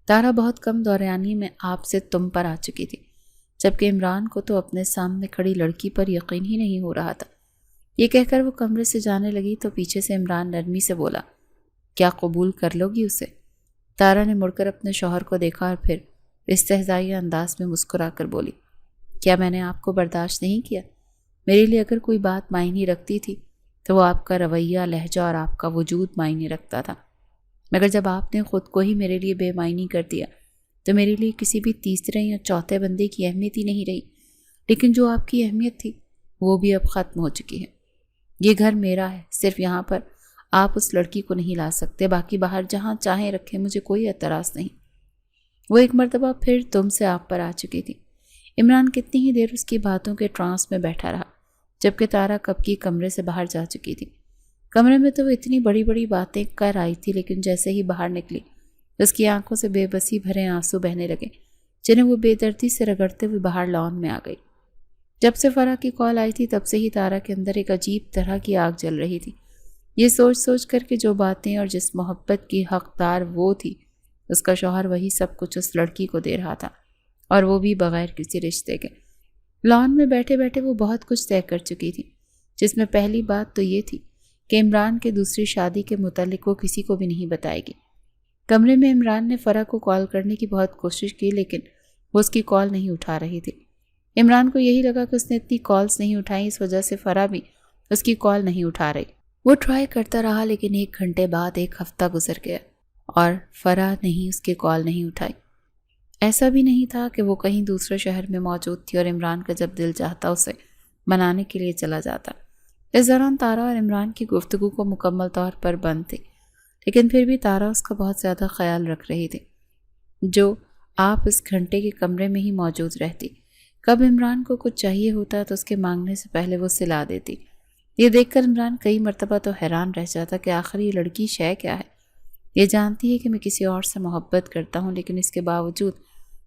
تارا بہت کم دورانی میں آپ سے تم پر آ چکی تھی، جبکہ عمران کو تو اپنے سامنے کھڑی لڑکی پر یقین ہی نہیں ہو رہا تھا۔ یہ کہہ کر وہ کمرے سے جانے لگی تو پیچھے سے عمران نرمی سے بولا، کیا قبول کر لو گی اسے؟ تارا نے مڑ کر اپنے شوہر کو دیکھا اور پھر استہزائی انداز میں مسکرا کر بولی، کیا میں نے آپ کو برداشت نہیں کیا؟ میرے لیے اگر کوئی بات معنی رکھتی تھی تو وہ آپ کا رویہ، لہجہ اور آپ کا وجود معنی رکھتا تھا، مگر جب آپ نے خود کو ہی میرے لیے بے معنی کر دیا تو میرے لیے کسی بھی تیسرے یا چوتھے بندے کی اہمیت ہی نہیں رہی۔ لیکن جو آپ کی اہمیت تھی وہ بھی اب ختم ہو چکی ہے۔ یہ گھر میرا ہے، صرف یہاں پر آپ اس لڑکی کو نہیں لا سکتے، باقی باہر جہاں چاہیں رکھیں، مجھے کوئی اعتراض نہیں۔ وہ ایک مرتبہ پھر تم سے آپ پر آ چکی تھی۔ عمران کتنی ہی دیر اس کی باتوں کے ٹرانس میں بیٹھا رہا، جبکہ تارا کب کی کمرے سے باہر جا چکی تھی۔ کمرے میں تو وہ اتنی بڑی بڑی باتیں کر آئی تھی، لیکن جیسے ہی باہر نکلی اس کی آنکھوں سے بے بسی بھرے آنسو بہنے لگے، جنہیں وہ بے دردی سے رگڑتے ہوئے باہر لان میں آ گئی۔ جب سے فرح کی کال آئی تھی تب سے ہی تارا کے اندر ایک عجیب طرح کی آگ جل رہی تھی، یہ سوچ سوچ کر کہ جو باتیں اور جس محبت کی حقدار وہ تھی، اس کا شوہر وہی سب کچھ اس لڑکی کو دے رہا تھا، اور وہ بھی بغیر کسی رشتے کے۔ لان میں بیٹھے بیٹھے وہ بہت کچھ طے کر چکی تھی، جس میں پہلی بات تو یہ تھی کہ عمران کے دوسری شادی کے متعلق وہ کسی کو بھی نہیں بتائے گی۔ کمرے میں عمران نے فرح کو کال کرنے کی بہت کوشش کی، لیکن وہ اس کی کال نہیں اٹھا رہی تھی۔ عمران کو یہی لگا کہ اس نے اتنی کالز نہیں اٹھائیں، اس وجہ سے فرح بھی اس کی کال نہیں اٹھا رہی۔ وہ ٹرائی کرتا رہا، لیکن 1 گھنٹے بعد 1 ہفتہ گزر گیا اور فرح نہیں اس کی کال نہیں اٹھائی۔ ایسا بھی نہیں تھا کہ وہ کہیں دوسرے شہر میں موجود تھی اور عمران کا جب دل چاہتا اسے منانے کے لیے چلا جاتا۔ اس دوران تارا اور عمران کی گفتگو کو مکمل طور پر بند تھی، لیکن پھر بھی تارا اس کا بہت زیادہ خیال رکھ رہی تھی۔ جو آپ اس گھنٹے کے کمرے میں ہی موجود رہتی، کب عمران کو کچھ چاہیے ہوتا تو اس کے مانگنے سے پہلے وہ سلا دیتی۔ یہ دیکھ کر عمران کئی مرتبہ تو حیران رہ جاتا کہ آخر یہ لڑکی شے کیا ہے۔ یہ جانتی ہے کہ میں کسی اور سے محبت کرتا ہوں، لیکن اس کے باوجود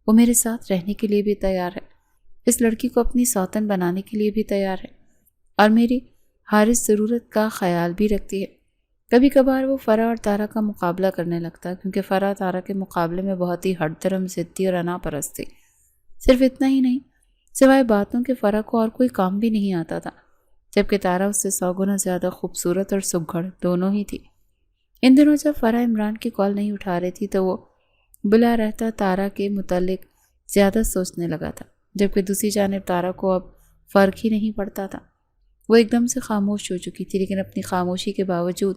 وہ میرے ساتھ رہنے کے لیے بھی تیار ہے، اس لڑکی کو اپنی سوتن بنانے کے لیے بھی تیار ہے، اور میری ہر ضرورت کا خیال بھی رکھتی ہے۔ کبھی کبھار وہ فرح اور تارا کا مقابلہ کرنے لگتا، کیونکہ فرح تارا کے مقابلے میں بہت ہی ہٹ درم، ضدی اور انا پرست تھی۔ صرف اتنا ہی نہیں، سوائے باتوں کے فرح کو اور کوئی کام بھی نہیں آتا تھا، جبکہ تارا اس سے 100 گنا زیادہ خوبصورت اور سگھڑ دونوں ہی تھی۔ ان دنوں جب فرح عمران کی کال نہیں اٹھا رہی تھی تو وہ بلا رہتا تارا کے متعلق زیادہ سوچنے لگا تھا، جبکہ دوسری جانب تارا کو اب فرق ہی نہیں پڑتا تھا۔ وہ ایک دم سے خاموش ہو چکی تھی، لیکن اپنی خاموشی کے باوجود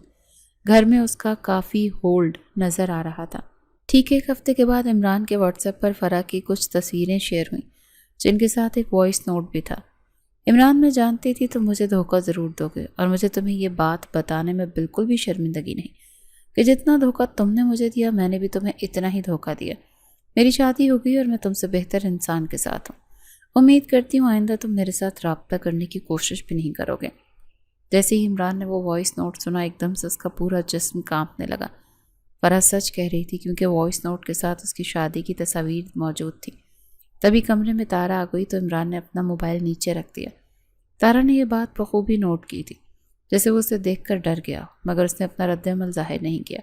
گھر میں اس کا کافی ہولڈ نظر آ رہا تھا۔ ٹھیک 1 ہفتے کے بعد عمران کے واٹس ایپ پر فرح کی کچھ تصویریں شیئر ہوئیں، جن کے ساتھ ایک وائس نوٹ بھی تھا۔ عمران، میں جانتی تھی تم مجھے دھوکہ ضرور دو گے، اور مجھے تمہیں یہ بات بتانے میں بالکل بھی شرمندگی نہیں کہ جتنا دھوکہ تم نے مجھے دیا، میں نے بھی تمہیں اتنا ہی دھوکہ دیا۔ میری شادی ہو گئی اور میں تم سے بہتر انسان کے ساتھ ہوں۔ امید کرتی ہوں آئندہ تم میرے ساتھ رابطہ کرنے کی کوشش بھی نہیں کرو گے۔ جیسے ہی عمران نے وہ وائس نوٹ سنا، ایک دم سے اس کا پورا جسم کانپنے لگا۔ فرح سچ کہہ رہی تھی، کیونکہ وائس نوٹ کے ساتھ اس کی شادی کی تصاویر موجود تھی۔ تبھی کمرے میں تارا آ گئی تو عمران نے اپنا موبائل نیچے رکھ دیا۔ تارا نے یہ بات بخوبی نوٹ کی تھی، جیسے وہ اسے دیکھ کر ڈر گیا، مگر اس نے اپنا رد عمل ظاہر نہیں کیا۔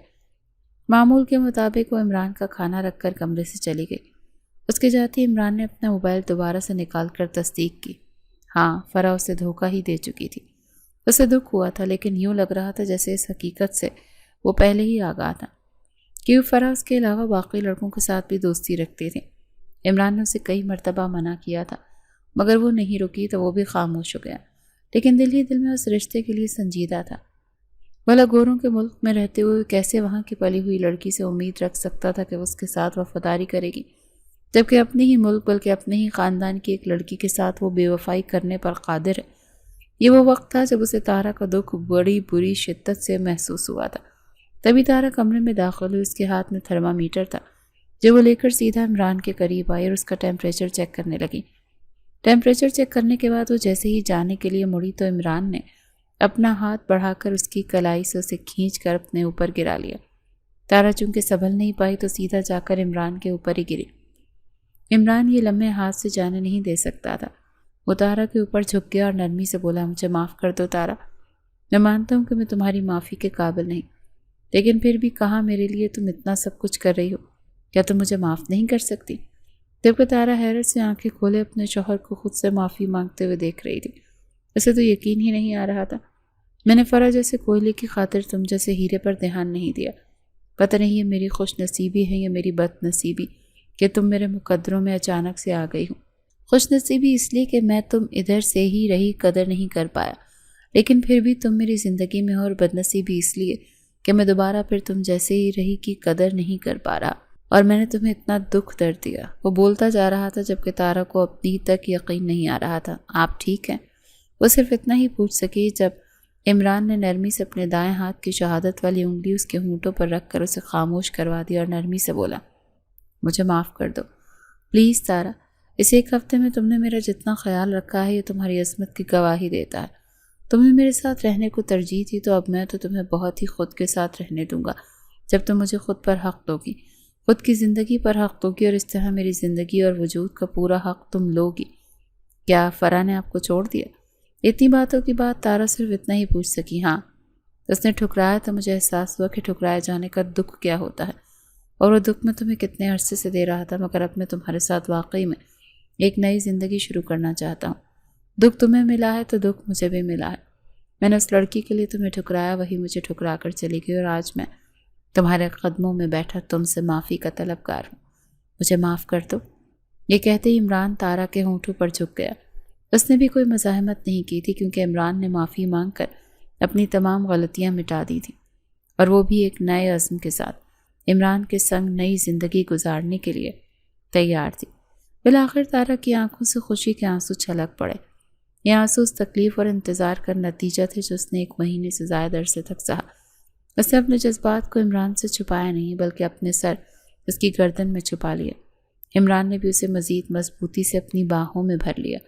معمول کے مطابق وہ عمران کا کھانا رکھ کر کمرے سے چلی گئی۔ اس کے جاتے عمران نے اپنا موبائل دوبارہ سے نکال کر تصدیق کی۔ ہاں، فرح اسے دھوکہ ہی دے چکی تھی۔ اسے دکھ ہوا تھا، لیکن یوں لگ رہا تھا جیسے اس حقیقت سے وہ پہلے ہی آگاہ تھا، کہ فرح اس کے علاوہ باقی لڑکوں کے ساتھ بھی دوستی رکھتی تھی۔ عمران نے اسے کئی مرتبہ منع کیا تھا، مگر وہ نہیں رکی تو وہ بھی خاموش ہو گیا، لیکن دل ہی دل میں اس رشتے کے لیے سنجیدہ تھا۔ بھلا گوروں کے ملک میں رہتے ہوئے کیسے وہاں کی پلی ہوئی لڑکی سے امید رکھ سکتا تھا کہ وہ اس کے ساتھ وفاداری کرے گی، جبکہ اپنے ہی ملک بلکہ اپنے ہی خاندان کی ایک لڑکی کے ساتھ وہ بے وفائی کرنے پر قادر ہے۔ یہ وہ وقت تھا جب اسے تارا کا دکھ بڑی بری شدت سے محسوس ہوا تھا۔ تبھی تارا کمرے میں داخل ہوئی، اس کے ہاتھ میں تھرمامیٹر تھا، جو وہ لے کر سیدھا عمران کے قریب آئی اور اس کا ٹیمپریچر چیک کرنے لگی۔ ٹیمپریچر چیک کرنے کے بعد وہ جیسے ہی جانے کے لیے مڑی تو عمران نے اپنا ہاتھ بڑھا کر اس کی کلائی سے اسے کھینچ کر اپنے اوپر گرا لیا۔ تارا چونکہ سنبھل نہیں پائی تو سیدھا جا کر عمران کے اوپر ہی گری۔ عمران یہ لمحے ہاتھ سے جانے نہیں دے سکتا تھا۔ وہ تارا کے اوپر جھک گیا اور نرمی سے بولا، مجھے معاف کر دو تارا، میں مانتا ہوں کہ میں تمہاری معافی کے قابل نہیں، لیکن پھر بھی کہاں میرے لیے تم اتنا سب کچھ کر رہی ہو، کیا تم مجھے معاف نہیں کر سکتی؟ جبکہ تارا حیرت سے آنکھیں کھولے اپنے شوہر کو خود سے معافی مانگتے ہوئے دیکھ رہی تھی۔ اسے تو یقین ہی نہیں آ رہا تھا۔ میں نے فرح جیسے کوئلے کی خاطر تم جیسے ہیرے پر دھیان نہیں دیا۔ پتہ نہیں یہ میری خوش نصیبی ہے یا میری بد نصیبی کہ تم میرے مقدروں میں اچانک سے آ گئی ہو۔ خوش نصیبی اس لیے کہ میں تم ادھر سے ہی رہی قدر نہیں کر پایا، لیکن پھر بھی تم میری زندگی میں ہو، اور بد نصیبی اس لیے کہ میں دوبارہ پھر تم جیسے ہی رہی کی قدر نہیں کر پا رہا، اور میں نے تمہیں اتنا دکھ درد دیا۔ وہ بولتا جا رہا تھا جبکہ تارا کو اپنی تک یقین نہیں آ رہا تھا۔ آپ ٹھیک ہیں؟ وہ صرف اتنا ہی پوچھ سکی جب عمران نے نرمی سے اپنے دائیں ہاتھ کی شہادت والی انگلی اس کے ہونٹوں پر رکھ کر اسے خاموش کروا دیا اور نرمی سے بولا، مجھے معاف کر دو پلیز تارا، اس ایک ہفتے میں تم نے میرا جتنا خیال رکھا ہے یہ تمہاری عصمت کی گواہی دیتا ہے۔ تمہیں میرے ساتھ رہنے کو ترجیح تھی تو اب میں تو تمہیں بہت ہی خود کے ساتھ رہنے دوں گا جب تم مجھے خود پر حق دو گی، خود کی زندگی پر حق دو گی، اور اس طرح میری زندگی اور وجود کا پورا حق تم لو گی۔ کیا فرا نے آپ کو چھوڑ دیا؟ اتنی باتوں کی بات تارا صرف اتنا ہی پوچھ سکی، ہاں۔ اس نے ٹھکرایا تو مجھے احساس ہوا کہ ٹھکرائے جانے کا دکھ کیا ہوتا ہے، اور وہ دکھ میں تمہیں کتنے عرصے سے دے رہا تھا، مگر اب میں تمہارے ساتھ واقعی میں ایک نئی زندگی شروع کرنا چاہتا ہوں۔ دکھ تمہیں ملا ہے تو دکھ مجھے بھی ملا ہے۔ میں نے اس لڑکی کے لیے تمہیں ٹھکرایا، وہی مجھے ٹھکرا کر چلی گئی، اور آج میں تمہارے قدموں میں بیٹھا تم سے معافی کا طلبگار ہوں، مجھے معاف کر دو۔ یہ کہتے ہی عمران تارا کے ہونٹوں پر جھک گیا۔ اس نے بھی کوئی مزاحمت نہیں کی تھی کیونکہ عمران نے معافی مانگ کر اپنی تمام غلطیاں مٹا دی تھیں، اور وہ بھی ایک نئے عزم کے ساتھ عمران کے سنگ نئی زندگی گزارنے کے لیے تیار تھی۔ بالآخر تارا کی آنکھوں سے خوشی کے آنسو چھلک پڑے۔ یہ آنسو اس تکلیف اور انتظار کا نتیجہ تھے جو اس نے 1 مہینے سے زائد عرصے تک سہا۔ اس نے اپنے جذبات کو عمران سے چھپایا نہیں بلکہ اپنے سر اس کی گردن میں چھپا لیا۔ عمران نے بھی اسے مزید مضبوطی سے اپنی باہوں میں بھر لیا،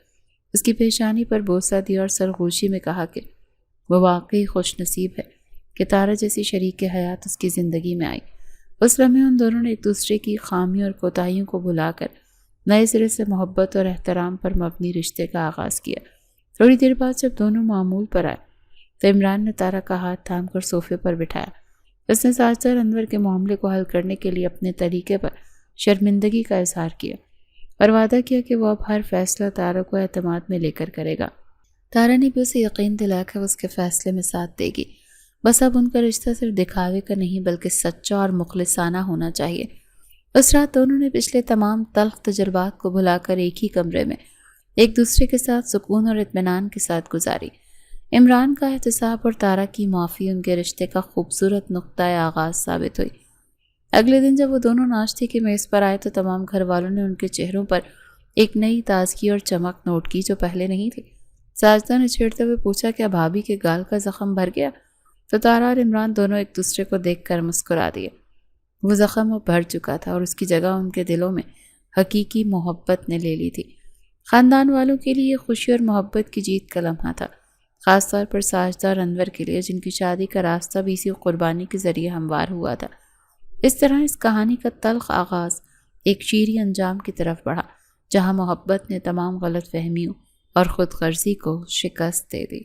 اس کی پیشانی پر بوسہ دیا اور سرگوشی میں کہا کہ وہ واقعی خوش نصیب ہے کہ تارا جیسی شریک حیات اس کی زندگی میں آئی۔ اس لمحے ان دونوں نے ایک دوسرے کی خامیوں اور کوتاہیوں کو بھلا کر نئے سرے سے محبت اور احترام پر مبنی رشتے کا آغاز کیا۔ تھوڑی دیر بعد جب دونوں معمول پر آئے تو عمران نے تارا کا ہاتھ تھام کر صوفے پر بٹھایا۔ اس نے ساجدار انور کے معاملے کو حل کرنے کے لیے اپنے طریقے پر شرمندگی کا اظہار کیا اور وعدہ کیا کہ وہ اب ہر فیصلہ تارا کو اعتماد میں لے کر کرے گا۔ تارا نے بھی اسے یقین دلا کر اس کے فیصلے میں ساتھ دے گی۔ بس اب ان کا رشتہ صرف دکھاوے کا نہیں بلکہ سچا اور مخلصانہ ہونا چاہیے۔ اس رات دونوں نے پچھلے تمام تلخ تجربات کو بھلا کر ایک ہی کمرے میں ایک دوسرے کے ساتھ سکون اور اطمینان کے ساتھ گزاری۔ عمران کا احتساب اور تارا کی معافی ان کے رشتے کا خوبصورت نقطۂ آغاز ثابت ہوئی۔ اگلے دن جب وہ دونوں ناشتے کی میز پر آئے تو تمام گھر والوں نے ان کے چہروں پر ایک نئی تازگی اور چمک نوٹ کی جو پہلے نہیں تھی۔ ساجدہ نے چھیڑتے ہوئے پوچھا، کیا بھابھی کے گال کا زخم بھر گیا؟ تو تارا اور عمران دونوں ایک دوسرے کو دیکھ کر مسکرا دیے۔ وہ زخم بھر چکا تھا اور اس کی جگہ ان کے دلوں میں حقیقی محبت نے لے لی تھی۔ خاندان والوں کے لیے خوشی اور محبت کی جیت کا لمحہ تھا، خاص طور پر ساجدار انور کے لیے جن کی شادی کا راستہ بھی اسی قربانی کے ذریعے ہموار ہوا تھا۔ اس طرح اس کہانی کا تلخ آغاز ایک شیریں انجام کی طرف بڑھا جہاں محبت نے تمام غلط فہمیوں اور خود غرضی کو شکست دے دی۔